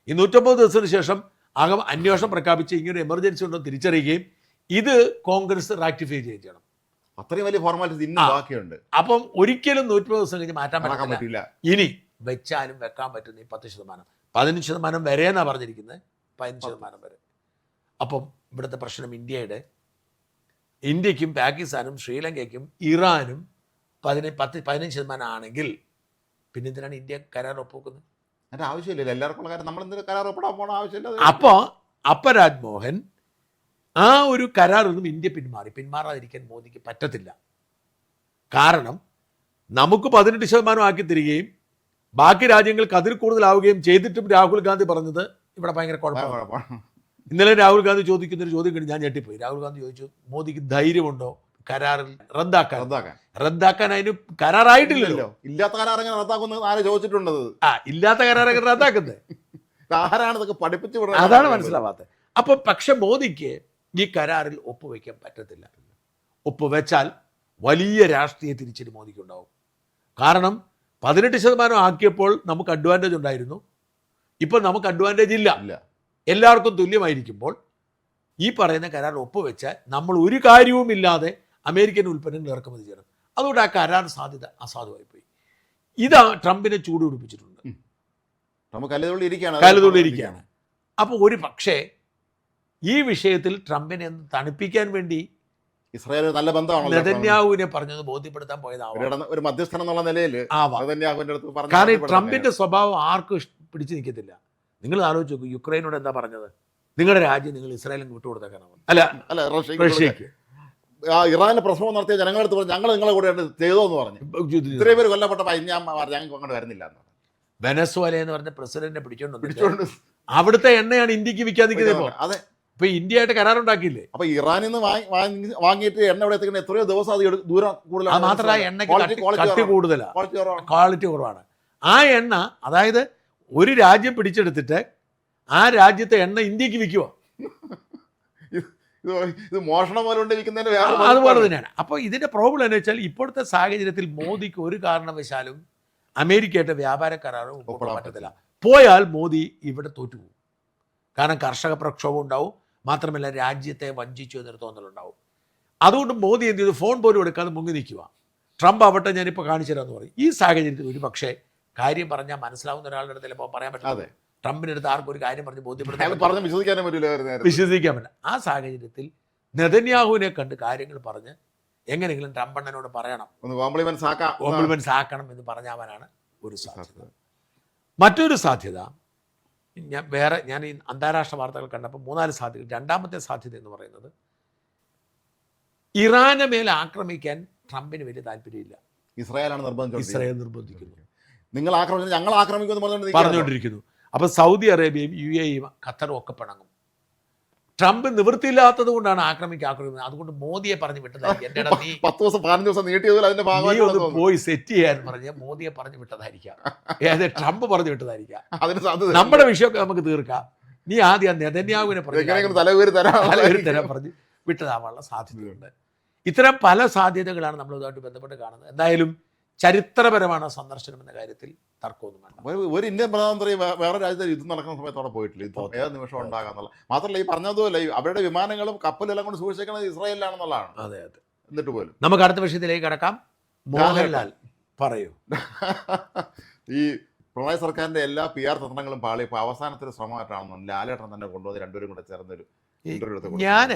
A: ഈ 150 ദിവസത്തിന് ശേഷം അന്വേഷണം പ്രഖ്യാപിച്ച് ഇങ്ങനെ എമർജൻസി ഉണ്ടെന്ന് തിരിച്ചറിയുകയും ഇത് കോൺഗ്രസ് റാക്ടിഫൈ ചെയ്യണം.
B: അത്രയും വലിയ ഫോർമാലിറ്റീസ് ഇന്നും ബാക്കിയുണ്ട്.
A: അപ്പം ഒരിക്കലും 150 ദിവസം കഴിഞ്ഞ് മാറ്റാൻ പറ്റില്ല. ഇനി വെച്ചാലും വെക്കാൻ പറ്റുന്ന ഈ 10%, 15% വരെ എന്നാണ് പറഞ്ഞിരിക്കുന്നത്. 15% വരെ. അപ്പം ഇവിടുത്തെ പ്രശ്നം ഇന്ത്യക്കും പാകിസ്ഥാനും ശ്രീലങ്കയ്ക്കും ഇറാനും 15% ആണെങ്കിൽ പിന്നെ എന്തിനാണ് ഇന്ത്യ കരാർ ഒപ്പുവെക്കുന്നത്?
B: അതിന്റെ ആവശ്യമില്ല. എല്ലാവർക്കും നമ്മൾ എന്തിനാ കരാർ ഒപ്പിടാൻ പോകണ ആവശ്യമില്ല.
A: അപ്പോൾ രാജ്മോഹൻ ആ ഒരു കരാറൊന്നും ഇന്ത്യ പിന്മാറാതിരിക്കാൻ മോദിക്ക് പറ്റത്തില്ല. കാരണം നമുക്ക് 18% ആക്കി തരികയും ബാക്കി രാജ്യങ്ങൾക്ക് അതിൽ കൂടുതലാവുകയും ചെയ്തിട്ടും രാഹുൽ ഗാന്ധി പറഞ്ഞത് ഇവിടെ ഭയങ്കര കുഴപ്പമാണ്. ഇന്നലെ രാഹുൽ ഗാന്ധി ചോദിക്കുന്നൊരു ചോദ്യം കഴിഞ്ഞ് ഞാൻ ഞെട്ടിപ്പോയി. രാഹുൽ ഗാന്ധി ചോദിച്ചു, മോദിക്ക് ധൈര്യമുണ്ടോ കരാറിൽ റദ്ദാക്കാൻ? അതിന് കരാറായിട്ടില്ലല്ലോ.
B: ഇല്ലാത്ത കരാർ എങ്ങനെ റദ്ദാക്കുന്നത് ആരെ ചോദിച്ചിട്ടുണ്ടത്?
A: ഇല്ലാത്ത കരാറൊക്കെ റദ്ദാക്കുന്നത്
B: ആരാണ് ഇതൊക്കെ പഠിപ്പിച്ചു?
A: അതാണ് മനസ്സിലാവാത്തത്. അപ്പൊ പക്ഷെ മോദിക്ക് ഈ കരാറിൽ ഒപ്പുവെക്കാൻ പറ്റത്തില്ല. ഒപ്പുവെച്ചാൽ വലിയ രാഷ്ട്രീയ തിരിച്ചടി മോദിക്ക് ഉണ്ടാവും. കാരണം 18% ആക്കിയപ്പോൾ നമുക്ക് അഡ്വാൻറ്റേജ് ഉണ്ടായിരുന്നു. ഇപ്പൊ നമുക്ക് അഡ്വാൻറ്റേജ് ഇല്ല. എല്ലാവർക്കും തുല്യമായിരിക്കുമ്പോൾ ഈ പറയുന്ന കരാർ ഒപ്പുവെച്ചാൽ നമ്മൾ ഒരു കാര്യവുമില്ലാതെ അമേരിക്കൻ ഉൽപ്പന്നങ്ങൾ ഇറക്കുമതി ചെയ്യണം. അതുകൊണ്ട് ആ കരാർ സാധ്യത അസാധുവായി പോയി. ഇതാ ട്രംപിനെ ചൂട് പിടിപ്പിച്ചിട്ടുണ്ട്. കലതുള്ളിയിരിക്കുകയാണ്. അപ്പോൾ ഒരു പക്ഷേ ഈ വിഷയത്തിൽ ട്രംപിനെ ഒന്ന് തണുപ്പിക്കാൻ വേണ്ടി
B: ഇസ്രായേൽ നല്ല ബന്ധമാണ്
A: നെതന്യാഹുവിനെ പറഞ്ഞത് ബോധ്യപ്പെടുത്താൻ പോയതാവാം.
B: ഒരു മധ്യസ്ഥൻ എന്നുള്ള നിലയിൽ
A: കാരണം ട്രംപിന്റെ സ്വഭാവം ആർക്കും പിടിച്ചു നിൽക്കത്തില്ല. നിങ്ങൾ ആലോചിച്ച് നോക്കൂ, യുക്രൈനോട് എന്താ പറഞ്ഞത്? നിങ്ങളുടെ രാജ്യം നിങ്ങൾ ഇസ്രായേലിന് വിട്ടുകൊടുത്തേക്കാനാവും. അല്ല റഷ്യക്ക്
B: ഇറാനിലെ പ്രശ്നം നടത്തിയ ജനങ്ങളെടുത്ത് പറഞ്ഞു ഞങ്ങൾ നിങ്ങളെ കൂടെ ചെയ്തോ എന്ന് പറഞ്ഞു. ഇത്രയും പേര് കൊല്ലപ്പെട്ടപ്പോൾ ഞങ്ങൾക്ക് അങ്ങോട്ട് വരുന്നില്ല എന്ന് പറഞ്ഞു.
A: വെനസ്വേല എന്ന് പറഞ്ഞ പ്രസിഡന്റിനെ പിടിച്ചോണ്ട് അവിടുത്തെ എണ്ണയാണ് ഇന്ത്യക്ക് വിൽക്കാതിരിക്കുന്നത്.
B: അതെ,
A: ഇപ്പൊ ഇന്ത്യയായിട്ട് കരാറുണ്ടാക്കിയില്ലേ?
B: അപ്പൊ ഇറാനിൽ നിന്ന് വാങ്ങിയിട്ട് എണ്ണ ഇവിടെ എത്തിക്കുന്ന എത്രയോ ദിവസം അത് ദൂരം കൂടുതലാണ്.
A: മാത്രമല്ല എണ്ണയ്ക്ക് കട്ടി കൂടുതലാണ്, ക്വാളിറ്റി കുറവാണ്. ആ എണ്ണ അതായത് ഒരു രാജ്യം പിടിച്ചെടുത്തിട്ട് ആ രാജ്യത്തെ എണ്ണ ഇന്ത്യക്ക് വിൽക്കുക.
B: ഇത് മോഷണം പോലെ വിൽക്കുന്നതിന്
A: അതുപോലെ തന്നെയാണ്. അപ്പോൾ ഇതിന്റെ പ്രോബ്ലം എന്ന് വെച്ചാൽ ഇപ്പോഴത്തെ സാഹചര്യത്തിൽ മോദിക്ക് ഒരു കാരണവശാലും അമേരിക്കയായിട്ട് വ്യാപാര കരാറും ഒപ്പിടാൻ പറ്റത്തില്ല. പോയാൽ മോദി ഇവിടെ തോറ്റുപോകും. കാരണം കർഷക പ്രക്ഷോഭം ഉണ്ടാവും, മാത്രമല്ല രാജ്യത്തെ വഞ്ചിച്ചു എന്നൊരു തോന്നലുണ്ടാവും. അതുകൊണ്ട് മോദി എന്ത് ചെയ്തു? ഫോൺ പോലും എടുക്കാതെ മുങ്ങി നിൽക്കുക. ട്രംപ് ആവട്ടെ ഞാനിപ്പോൾ കാണിച്ചു തരാമെന്ന് പറയും. ഈ സാഹചര്യത്തിൽ ഒരു പക്ഷേ കാര്യം പറഞ്ഞാൽ മനസ്സിലാവുന്ന ഒരാളുടെ അടുത്ത് ചിലപ്പോൾ പറയാൻ പറ്റില്ല. ട്രംപിനടുത്ത് ആർക്കും ഒരു കാര്യം പറഞ്ഞ് ബോധ്യപ്പെടുത്താൻ വിശ്വസിക്കാൻ പറ്റില്ല. ആ സാഹചര്യത്തിൽ നെതന്യാഹുവിനെ കണ്ട് കാര്യങ്ങൾ പറഞ്ഞ് എങ്ങനെയെങ്കിലും ട്രംപ് അണ്ണനോട് പറയണം, കോംപ്ലിമെന്റ്സ് ആക്കണം എന്ന് പറഞ്ഞാവാനാണ് ഒരു സാധ്യത. മറ്റൊരു സാധ്യത, ഞാൻ ഈ അന്താരാഷ്ട്ര വാർത്തകൾ കണ്ടപ്പോൾ 3-4 സാധ്യത. രണ്ടാമത്തെ സാധ്യത എന്ന് പറയുന്നത് ഇറാനെ മേൽ ആക്രമിക്കാൻ ട്രംപിന് വലിയ താല്പര്യമില്ല.
B: ഇസ്രായേലാണ്
A: ഇസ്രായേൽ നിർബന്ധിക്കുന്നു,
B: നിങ്ങൾ ആക്രമിച്ചു, ഞങ്ങൾ ആക്രമിക്കുമെന്ന്
A: പറഞ്ഞുകൊണ്ടിരിക്കുന്നു. അപ്പോൾ സൗദി അറേബ്യയും UAE-യും ഖത്തറും ഒക്കെ പിണങ്ങും. ട്രംപ് നിവൃത്തിയില്ലാത്തത് കൊണ്ടാണ് ആക്രമിക്കുന്നത്. അതുകൊണ്ട് മോദിയെ പറഞ്ഞു വിട്ടതായിരിക്കും. എൻ്റെ നീ
B: 10 ദിവസം 15 ദിവസം നീട്ടിയതിൽ അതിന്റെ ഭാഗമായി
A: പോയി സെറ്റ് ചെയ്യാൻ പറഞ്ഞ മോദിയെ പറഞ്ഞു വിട്ടതായിരിക്കാം, ട്രംപ് പറഞ്ഞു വിട്ടതായിരിക്കാം.
B: അതിന് സാധ്യത.
A: നമ്മുടെ വിഷയമൊക്കെ നമുക്ക് തീർക്കാം, നീ ആദ്യം നെതന്യാഹുവിനെ
B: തലവേര്
A: തരാൻ പറഞ്ഞ് വിട്ടതാവാനുള്ള സാധ്യതയുണ്ട്. ഇത്തരം പല സാധ്യതകളാണ് നമ്മൾ ഇതുമായിട്ട് ബന്ധപ്പെട്ട് കാണുന്നത്. എന്തായാലും ചരിത്രപരമാണ് സന്ദർശനം എന്ന കാര്യത്തിൽ തർക്കമൊന്നും വേണ്ട.
B: ഒരു ഇന്ത്യൻ പ്രധാനമന്ത്രി വേറെ രാജ്യത്ത് യുദ്ധം നടക്കുന്ന സമയത്ത് അവിടെ പോയിട്ടില്ല. യുദ്ധം ഏത് നിമിഷം ഉണ്ടാകാന്നുള്ള മാത്രമല്ല, ഈ പറഞ്ഞതുപോലെ അവരുടെ വിമാനങ്ങളും കപ്പലും എല്ലാം കൊണ്ട് സൂക്ഷിക്കുന്നത് ഇസ്രായേലിലാണെന്നുള്ളതാണ്.
A: അതെ അതെ.
B: എന്നിട്ട് പോലും
A: നമുക്ക് അടുത്ത വിഷയത്തിലേക്ക് കടക്കാം. മോഹൻലാൽ പറയൂ.
B: ഈ പിണറായി സർക്കാരിന്റെ എല്ലാ PR തന്ത്രങ്ങളും പാളി. ഇപ്പോൾ അവസാനത്തെ ഒരു ശ്രമമായിട്ടാണെന്ന് ലാലേട്ടൻ തന്നെ കൊണ്ടുവന്ന് രണ്ടുപേരും കൂടെ ചേർന്നൊരു
A: ഞാൻ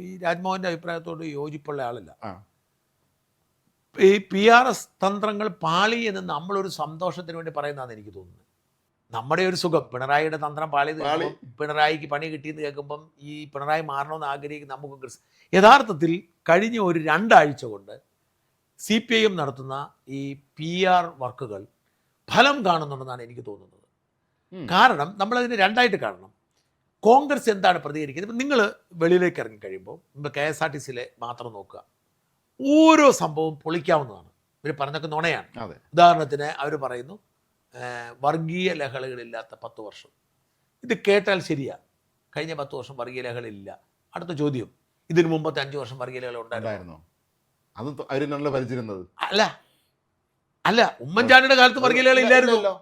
A: ഈ രാജ്മോഹന്റെ അഭിപ്രായത്തോട് യോജിപ്പുള്ള ആളല്ല. ഈ PRS തന്ത്രങ്ങൾ പാളി എന്ന് നമ്മളൊരു സന്തോഷത്തിന് വേണ്ടി പറയുന്നതാണ് എനിക്ക് തോന്നുന്നത്. നമ്മുടെ ഒരു സുഖം, പിണറായിയുടെ തന്ത്രം പാളി, പിണറായിക്ക് പണി കിട്ടിയെന്ന് കേൾക്കുമ്പം ഈ പിണറായി മാറണമെന്ന് ആഗ്രഹിക്കുന്ന നമുക്ക് യഥാർത്ഥത്തിൽ കഴിഞ്ഞ ഒരു 2 ആഴ്ച കൊണ്ട് CPIM നടത്തുന്ന ഈ PR വർക്കുകൾ ഫലം കാണുന്നുണ്ടെന്നാണ് എനിക്ക് തോന്നുന്നത്. കാരണം നമ്മളതിന് 2ആയിട്ട് കാണണം. കോൺഗ്രസ് എന്താണ് പ്രതികരിക്കുന്നത്? ഇപ്പം നിങ്ങൾ വെളിയിലേക്ക് ഇറങ്ങിക്കഴിയുമ്പോൾ ഇപ്പോൾ KSRTCയിലെ മാത്രം നോക്കുക, ഓരോ സംഭവവും പൊളിക്കാവുന്നതാണ്. ഇവർ പറഞ്ഞൊക്കെ നുണയാണ്. ഉദാഹരണത്തിന് അവർ പറയുന്നു വർഗീയ ലഹളകളില്ലാത്ത 10 വർഷം. ഇത് കേട്ടാൽ ശരിയാ, കഴിഞ്ഞ 10 വർഷം വർഗീയ ലഹളയില്ല. അടുത്ത ചോദ്യം, ഇതിനു മുമ്പത്തെ 5 വർഷം വർഗീയ ലഹള ഉണ്ടായിരുന്നോ? അല്ല അല്ല, ഉമ്മൻചാണ്ടിയുടെ കാലത്ത് വർഗീയ ലഹള ഇല്ലായിരുന്നല്ലോ.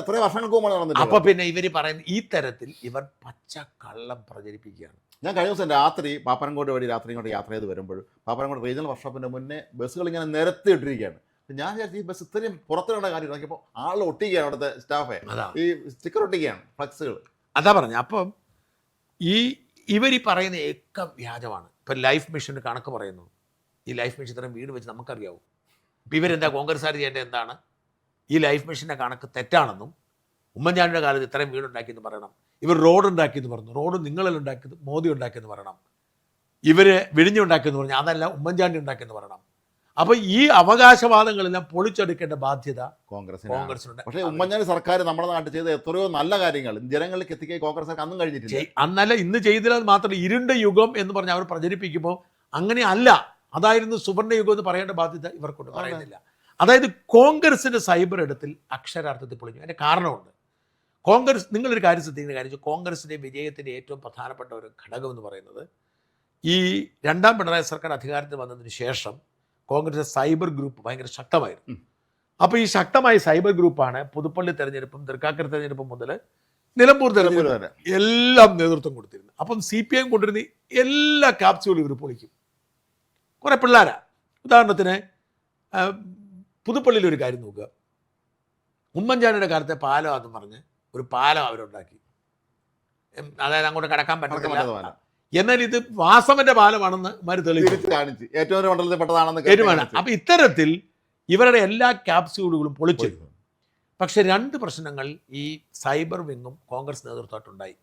B: എത്ര വർഷങ്ങൾക്ക് മുമ്പ് നടന്നില്ല.
A: അപ്പൊ പിന്നെ ഇവർ പറയുന്ന ഈ തരത്തിൽ ഇവർ പച്ച കള്ളം പ്രചരിപ്പിക്കുകയാണ്.
B: ഞാൻ കഴിഞ്ഞ ദിവസം രാത്രി പാപ്പനംകോട് വഴി രാത്രി ഇങ്ങോട്ട് യാത്ര ചെയ്ത് വരുമ്പോൾ പാപ്പനംകോട് റീജിയണൽ വർക്ക്ഷോപ്പിന്റെ മുന്നേ ബസ്സുകൾ ഇങ്ങനെ നിരത്തി ഇട്ടിരിക്കുകയാണ്. ഞാൻ വിചാരിച്ചു ഈ ബസ് ഇത്രയും പുറത്തിടേണ്ട കാര്യം നോക്കിയപ്പോൾ ആൾ ഒട്ടിക്കുകയാണ്, അവിടുത്തെ സ്റ്റാഫെ ഈ സ്റ്റിക്കർ ഒട്ടിക്കുകയാണ്, ഫ്ലക്സുകൾ.
A: അതാ പറഞ്ഞു. അപ്പം ഇവർ ഈ പറയുന്ന ഒക്കെ വ്യാജമാണ്. ഇപ്പം ലൈഫ് മിഷന് കണക്ക് പറയുന്നു. ഈ ലൈഫ് മിഷൻ ഇത്രയും വീട് വെച്ച് നമുക്കറിയാവും. ഇപ്പം ഇവരെന്താ കോൺഗ്രസ്സുകാർ ചെയ്യേണ്ടത് എന്താണ്? ഈ ലൈഫ് മിഷൻ്റെ കണക്ക് തെറ്റാണെന്നും ഉമ്മൻചാണ്ടിയുടെ കാലത്ത് ഇത്രയും വീടുണ്ടാക്കിയെന്ന് പറയണം. ഇവർ റോഡ് ഉണ്ടാക്കിയെന്ന് പറഞ്ഞു. റോഡ് നിങ്ങളെല്ലാം ഉണ്ടാക്കിയത് മോദി ഉണ്ടാക്കിയെന്ന് പറയണം. ഇവർ വിഴിഞ്ഞുണ്ടാക്കിയെന്ന് പറഞ്ഞു, അതല്ല ഉമ്മൻചാണ്ടി ഉണ്ടാക്കിയെന്ന് പറയണം. അപ്പോൾ ഈ അവകാശവാദങ്ങളെല്ലാം പൊളിച്ചെടുക്കേണ്ട ബാധ്യത കോൺഗ്രസിനുണ്ട്.
B: പക്ഷേ ഉമ്മൻചാണ്ടി സർക്കാർ നമ്മുടെ നാട്ടിൽ ചെയ്ത എത്രയോ നല്ല കാര്യങ്ങൾ ജനങ്ങളിലേക്ക് എത്തിക്കാൻ കോൺഗ്രസ് അന്നും കഴിഞ്ഞിട്ടില്ല.
A: അന്നല്ല, ഇന്ന് ചെയ്തില്ല മാത്രമല്ല, ഇരുണ്ട യുഗം എന്ന് പറഞ്ഞ് അവർ പ്രചരിപ്പിക്കുമ്പോൾ അങ്ങനെ അല്ല, അതായിരുന്നു സുവർണ്ണ യുഗം എന്ന് പറയേണ്ട ബാധ്യത ഇവർക്കൊണ്ട് പറയുന്നില്ല. അതായത് കോൺഗ്രസിൻ്റെ സൈബർ ഇടത്തിൽ അക്ഷരാർത്ഥത്തിൽ പൊളിഞ്ഞു. അതിൻ്റെ കാരണമുണ്ട്. കോൺഗ്രസ്, നിങ്ങളൊരു കാര്യം ശ്രദ്ധിക്കുന്ന കാര്യം, കോൺഗ്രസിൻ്റെ വിജയത്തിൻ്റെ ഏറ്റവും പ്രധാനപ്പെട്ട ഒരു ഘടകം എന്ന് പറയുന്നത് ഈ 2ാം പിണറായി സർക്കാർ അധികാരത്തിൽ വന്നതിന് ശേഷം കോൺഗ്രസ് സൈബർ ഗ്രൂപ്പ് ഭയങ്കര ശക്തമായിരുന്നു. അപ്പോൾ ഈ ശക്തമായ സൈബർ ഗ്രൂപ്പാണ് പുതുപ്പള്ളി തെരഞ്ഞെടുപ്പും തൃക്കാക്കര തെരഞ്ഞെടുപ്പും മുതൽ നിലമ്പൂർ തെരഞ്ഞെടുപ്പ് എല്ലാം നേതൃത്വം കൊടുത്തിരുന്നു. അപ്പം CPIM കൊണ്ടിരുന്ന എല്ലാ ക്യാപ്സ്യൂളും ഇവർ പൊളിക്കും. കുറേ പിള്ളേരാ. ഉദാഹരണത്തിന് പുതുപ്പള്ളിയിൽ ഒരു കാര്യം നോക്കുക, ഉമ്മൻചാണ്ടിയുടെ കാലത്തെ പാലമാണെന്ന് പറഞ്ഞ് ഒരു പാലം അവരുണ്ടാക്കി. അതായത് അങ്ങോട്ട് കടക്കാൻ പറ്റില്ല. എന്നാൽ ഇത് വാസവന്റെ പാലമാണെന്ന്
B: തെളിയിച്ചു.
A: അപ്പൊ ഇത്തരത്തിൽ ഇവരുടെ എല്ലാ ക്യാപ്സ്യൂളുകളും പൊളിച്ചിരുന്നു. പക്ഷെ 2 പ്രശ്നങ്ങൾ ഈ സൈബർ വിങ്ങും കോൺഗ്രസ് നേതൃത്വമായിട്ടുണ്ടായി.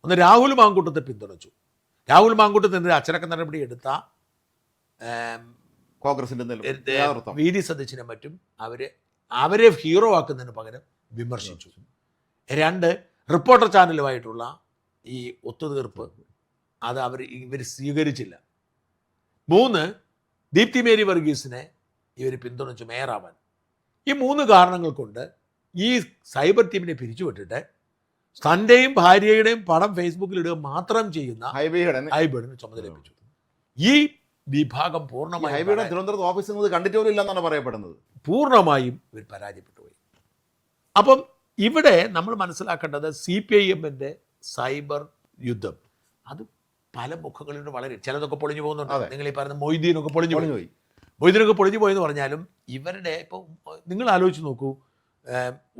A: ഒന്ന്, രാഹുൽ മാങ്കൂട്ടത്തെ പിന്തുണച്ചു. രാഹുൽ മാങ്കൂട്ടത്തിനെതിരെ അച്ചടക്ക നടപടി എടുത്ത
B: കോൺഗ്രസിന്റെ
A: VD സതീശനെ മറ്റും അവരെ ഹീറോ ആക്കുന്നതിന് പകരം വിമർശിച്ചു. 2, റിപ്പോർട്ടർ ചാനലുമായിട്ടുള്ള ഈ ഒത്തുതീർപ്പ് അത് ഇവർ സ്വീകരിച്ചില്ല. 3, ദീപ്തി മേരി വർഗീസിനെ ഇവർ പിന്തുണച്ചു മേയറാവാൻ. ഈ 3 കാരണങ്ങൾ കൊണ്ട് ഈ സൈബർ ടീമിനെ പിരിച്ചുവിട്ടിട്ട് തൻ്റെയും ഭാര്യയുടെയും പടം ഫേസ്ബുക്കിൽ ഇടുക മാത്രം ചെയ്യുന്ന ഹൈബീഡിന് ചുമതലയേൽപ്പിച്ചു. ഈ വിഭാഗം പൂർണ്ണമായും
B: തിരുവനന്തപുരത്ത് ഓഫീസിൽ കണ്ടിട്ടില്ലെന്നാണ് പറയപ്പെടുന്നത്.
A: പൂർണ്ണമായും ഇവർ പരാജയപ്പെട്ടു പോയി. അപ്പം ഇവിടെ നമ്മൾ മനസ്സിലാക്കേണ്ടത് CPIMന്റെ സൈബർ യുദ്ധം അത് പല മുഖങ്ങളിലും വളരെ ചിലതൊക്കെ പൊളിഞ്ഞു പോകുന്നുണ്ട്. നിങ്ങൾ ഈ പറയുന്ന മൊയ്തീനൊക്കെ പൊളിഞ്ഞു പോയി. മൊയ്തീനൊക്കെ പൊളിഞ്ഞു പോയെന്ന് പറഞ്ഞാലും ഇവരുടെ ഇപ്പോൾ നിങ്ങൾ ആലോചിച്ച് നോക്കൂ,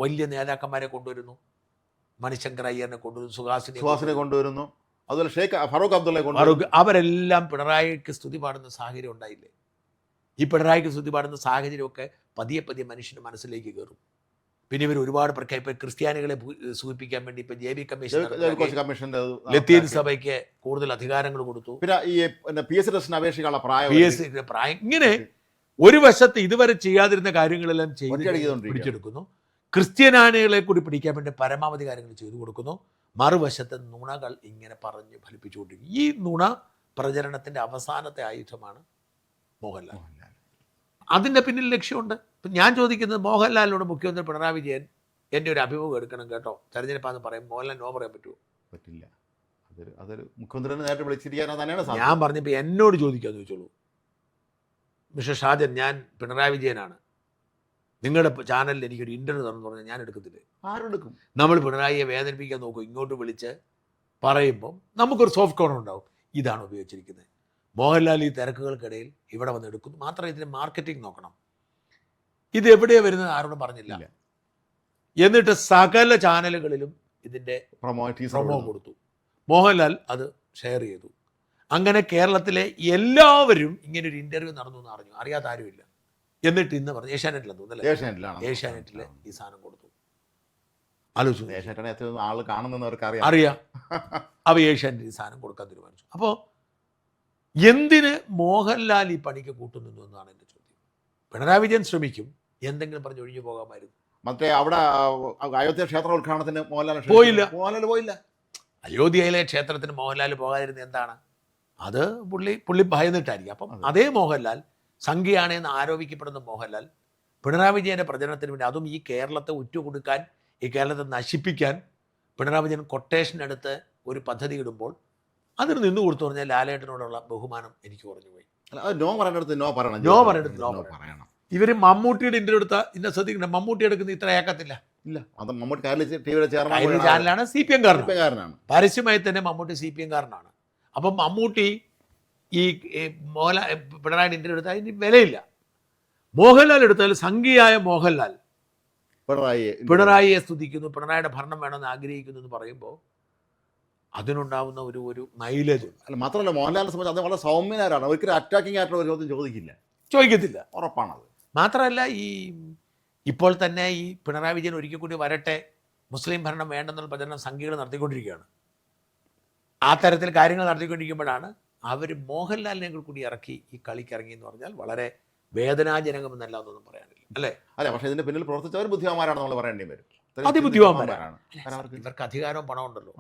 A: വലിയ നേതാക്കന്മാരെ കൊണ്ടുവരുന്നു, മണിശങ്കർ അയ്യറിനെ കൊണ്ടുവരുന്നു, സുഹാസിനെ
B: കൊണ്ടുവരുന്നു, അതുപോലെ ഫറൂഖ് അബ്ദുള്ള
A: അവരെല്ലാം പിണറായിക്ക് സ്തുതി പാടുന്ന സാഹചര്യം ഉണ്ടായില്ലേ? ഈ പിണറായിക്ക് സ്തുതി പാടുന്ന സാഹചര്യമൊക്കെ പതിയെ പതിയെ മനുഷ്യൻ്റെ മനസ്സിലേക്ക് കയറും. പിന്നെ ഇവർ ഒരുപാട് ഇപ്പം ക്രിസ്ത്യാനികളെ സൂചിപ്പിക്കാൻ വേണ്ടി ഇപ്പം JB കമ്മീഷൻ
B: കമ്മീഷന്റെ
A: ലത്തീൻ സഭയ്ക്ക് കൂടുതൽ അധികാരങ്ങൾ കൊടുത്തു.
B: പിന്നെ ഈ PSC ടെസ്റ്റിന് അപേക്ഷിക്കാനുള്ള
A: പ്രായം ഇങ്ങനെ ഒരു വശത്ത് ഇതുവരെ ചെയ്യാതിരുന്ന കാര്യങ്ങളെല്ലാം ചെയ്ത് പിടിച്ചെടുക്കുന്നു. ക്രിസ്ത്യാനികളെ കൂടി പിടിക്കാൻ വേണ്ടി പരമാവധി കാര്യങ്ങൾ ചെയ്തു കൊടുക്കുന്നു. മറുവശത്ത് നുണകൾ ഇങ്ങനെ പറഞ്ഞ് ഫലിപ്പിച്ചുകൊണ്ടിരിക്കും. ഈ നുണ പ്രചരണത്തിന്റെ അവസാനത്തെ ആയുധമാണ് മോഹൻലാൽ. അതിൻ്റെ പിന്നിൽ ലക്ഷ്യമുണ്ട്. ഇപ്പം ഞാൻ ചോദിക്കുന്നത്, മോഹൻലാലിനോട് മുഖ്യമന്ത്രി പിണറായി വിജയൻ എൻ്റെ ഒരു അഭിമുഖം എടുക്കണം കേട്ടോ, തെരഞ്ഞെടുപ്പാന്ന് പറയും, മോഹൻലാൽ നോ പറയാൻ പറ്റുമോ?
B: പറ്റില്ല. അതൊരു മുഖ്യമന്ത്രിനെ നേരിട്ട് വിളിച്ചിരിക്കാനോ തന്നെയാണ്
A: ഞാൻ പറഞ്ഞപ്പോൾ എന്നോട് ചോദിക്കാമെന്ന് ചോദിച്ചോളൂ. മിസ്റ്റർ ഷാജൻ, ഞാൻ പിണറായി വിജയനാണ്, നിങ്ങളുടെ ചാനലിൽ എനിക്കൊരു ഇൻ്റർവ്യൂ തരണം പറഞ്ഞാൽ ഞാൻ എടുക്കത്തില്ലേ?
B: ആരെടുക്കും?
A: നമ്മൾ പിണറായിയെ വേദനിപ്പിക്കാൻ നോക്കും. ഇങ്ങോട്ട് വിളിച്ച് പറയുമ്പം നമുക്കൊരു സോഫ്റ്റ് കോർണർ ഉണ്ടാവും. ഇതാണ് ഉപയോഗിച്ചിരിക്കുന്നത്. മോഹൻലാൽ ഈ തിരക്കുകൾക്കിടയിൽ ഇവിടെ വന്ന് എടുക്കുന്നു. മാത്രമേ ഇതിന് മാർക്കറ്റിംഗ് നോക്കണം. ഇത് എവിടെയാണ് വരുന്നത് ആരോടും പറഞ്ഞില്ല. എന്നിട്ട് സകല ചാനലുകളിലും ഇതിൻ്റെ പ്രൊമോ കൊടുത്തു. മോഹൻലാൽ അത് ഷെയർ ചെയ്തു. അങ്ങനെ കേരളത്തിലെ എല്ലാവരും ഇങ്ങനെ ഒരു ഇൻ്റർവ്യൂ നടന്നു എന്ന് അറിഞ്ഞു. അറിയാത്ത ആരുമില്ല. എന്നിട്ട് ഇന്ന് പറഞ്ഞു ഏഷ്യാനെറ്റിലാണ് തോന്നുന്നല്ലേ, ഏഷ്യാനെറ്റിൽ ഈ സാധനം കൊടുത്തു. ആലോചിച്ചു,
B: ആള് കാണുന്നവർക്ക്
A: അറിയാം. അവ ഏഷ്യാനെറ്റിൽ ഈ സാധനം കൊടുക്കാൻ തീരുമാനിച്ചു. അപ്പോൾ എന്തിന് മോഹൻലാൽ ഈ പണിക്ക് കൂട്ടുന്നു എന്നാണ് എൻ്റെ ചോദ്യം. പിണറായി വിജയൻ ശ്രമിക്കും, എന്തെങ്കിലും പറഞ്ഞ് ഒഴിഞ്ഞു പോകാമായിരുന്നു.
B: മറ്റേ അവിടെ അയോധ്യ ക്ഷേത്ര ഉദ്ഘാടനത്തിന് മോഹൻലാൽ പോയില്ല.
A: അയോധ്യയിലെ ക്ഷേത്രത്തിന് മോഹൻലാൽ പോകാതിരുന്നത് എന്താണ്? അത് പുള്ളി ഭയന്നിട്ടായിരിക്കും. അപ്പം അതേ മോഹൻലാൽ, സംഘിയാണെന്ന് ആരോപിക്കപ്പെടുന്ന മോഹൻലാൽ, പിണറായി വിജയൻ്റെ പ്രചരണത്തിന് വേണ്ടി, അതും ഈ കേരളത്തെ ഉറ്റുകൊടുക്കാൻ, ഈ കേരളത്തെ നശിപ്പിക്കാൻ പിണറായി വിജയൻ കൊട്ടേഷൻ എടുത്ത് ഒരു പദ്ധതി ഇടുമ്പോൾ അതിന് നിന്ന് കൊടുത്തു പറഞ്ഞാൽ ലാലേട്ടനോടുള്ള ബഹുമാനം എനിക്ക് കുറഞ്ഞു പോയി.
B: നോ
A: പറയണം. ഇവർ മമ്മൂട്ടിയുടെ ഇന്റർവ്യൂ എടുത്ത ഇന്ന ശ്രദ്ധിക്കണം, മമ്മൂട്ടി എടുക്കുന്ന ഇത്ര ഏക്കത്തില്ല. ചാനലാണ് CPM കാരനാണ്. പരസ്യമായി തന്നെ മമ്മൂട്ടി CPM കാരനാണ്. അപ്പം മമ്മൂട്ടി ഈ പിണറായി ഇന്റർവ്യൂ എടുത്താൽ അതിന് വിലയില്ല. മോഹൻലാൽ എടുത്താൽ സംഘിയായ മോഹൻലാൽ പിണറായിയെ സ്തുതിക്കുന്നു, പിണറായിയുടെ ഭരണം വേണമെന്ന് ആഗ്രഹിക്കുന്നു എന്ന് പറയുമ്പോൾ അതിനുണ്ടാവുന്ന ഒരു മൈലേജ്.
B: അല്ല, മാത്രമല്ല മോഹൻലാലിനെ സംബന്ധിച്ച് അത് വളരെ സൗമ്യനാരാണ്. ഒരിക്കലും അറ്റാക്കിംഗ് ആയിട്ടുള്ള ഒരു ചോദ്യം
A: ചോദിക്കത്തില്ല,
B: ഉറപ്പാണത്.
A: മാത്രമല്ല ഇപ്പോൾ തന്നെ ഈ പിണറായി വിജയൻ ഒരിക്കൽ കൂടി വരട്ടെ, മുസ്ലിം ഭരണം വേണ്ടെന്നുള്ള പ്രചരണം സംഘികൾ നടത്തിക്കൊണ്ടിരിക്കുകയാണ്. ആ തരത്തിൽ കാര്യങ്ങൾ നടത്തിക്കൊണ്ടിരിക്കുമ്പോഴാണ് അവർ മോഹൻലാലിനെ കൂടി ഇറക്കി ഈ കളിക്ക് ഇറങ്ങി എന്ന് പറഞ്ഞാൽ വളരെ വേദനാജനകമെന്നല്ല ഒന്നും പറയാനില്ല, അല്ലേ?
B: അതെ, പക്ഷേ ഇതിന്റെ പിന്നിൽ പ്രവർത്തിച്ചവർ ബുദ്ധിമാന്മാരാണ് നമ്മൾ പറയേണ്ടി വരും.
A: അതിബുദ്ധിമാന്മാരാണ്. ഇവർക്ക് അധികാരവും പണമുണ്ടല്ലോ.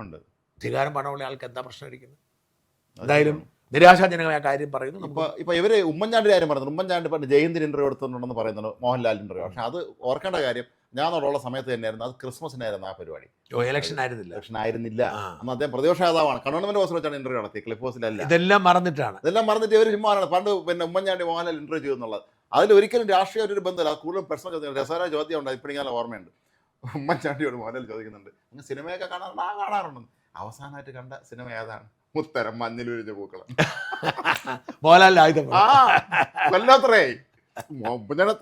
A: അധികാരം പണമുള്ള ആൾക്ക് എന്താ പ്രശ്നം ഇരിക്കുന്നത്? എന്തായാലും നിരാശാജനകമായ കാര്യം പറയുന്നു.
B: ഇപ്പൊ ഇവര് ഉമ്മൻചാണ്ടിയുടെ കാര്യം പറയുന്നത്, ഉമ്മൻചാണ്ടി പണ്ട് ജയന്തിന് ഇന്റർവ്യൂ എടുത്തിട്ടുണ്ടെന്ന് പറയുന്നത് മോഹൻലാൽ ഇന്റർവ്യൂ. പക്ഷെ അത് ഓർക്കേണ്ട കാര്യം, ഞാൻ ഉള്ള സമയത്ത് തന്നെയായിരുന്നു, അത് ക്രിസ്മസിനായിരുന്നു ആ പരിപാടി.
A: ഇലക്ഷൻ ആയിരുന്നില്ല.
B: അന്ന് അദ്ദേഹം പ്രതിപക്ഷ നേതാവാണ്. കണ്ണൂർ ഹൗസിൽ വെച്ചാണ് ഇന്റർവ്യൂ നടത്തിയത്, ക്ലിഫ് ഹൗസിലല്ല.
A: ഇതെല്ലാം മറന്നിട്ട്
B: ഇവർ ഹിമാനാണ് പണ്ട് പിന്നെ ഉമ്മൻചാണ്ടി മോഹൻലാൽ ഇന്റർവ്യൂ ചെയ്യുന്നുള്ളത്. അതിൽ ഒരിക്കലും രാഷ്ട്രീയ ഒരു ബന്ധമില്ല. കൂടുതലും പേഴ്സണൽ രസകര ചോദ്യം ഉണ്ട്. ഇപ്പോഴും ഞാൻ ഓർമ്മയുണ്ട്, ഉമ്മൻചാണ്ടിയോട് മോഹൻലാൽ ചോദിക്കുന്നുണ്ട്, നിങ്ങൾ സിനിമയൊക്കെ കാണാറുണ്ടെന്ന്. അവസാനമായിട്ട് കണ്ട സിനിമ ഏതാണ്? മുത്തരം മഞ്ഞിൽ വിരിഞ്ഞ പൂക്കളം.
A: മോഹൻലാൽ
B: കൊല്ലാത്രേ.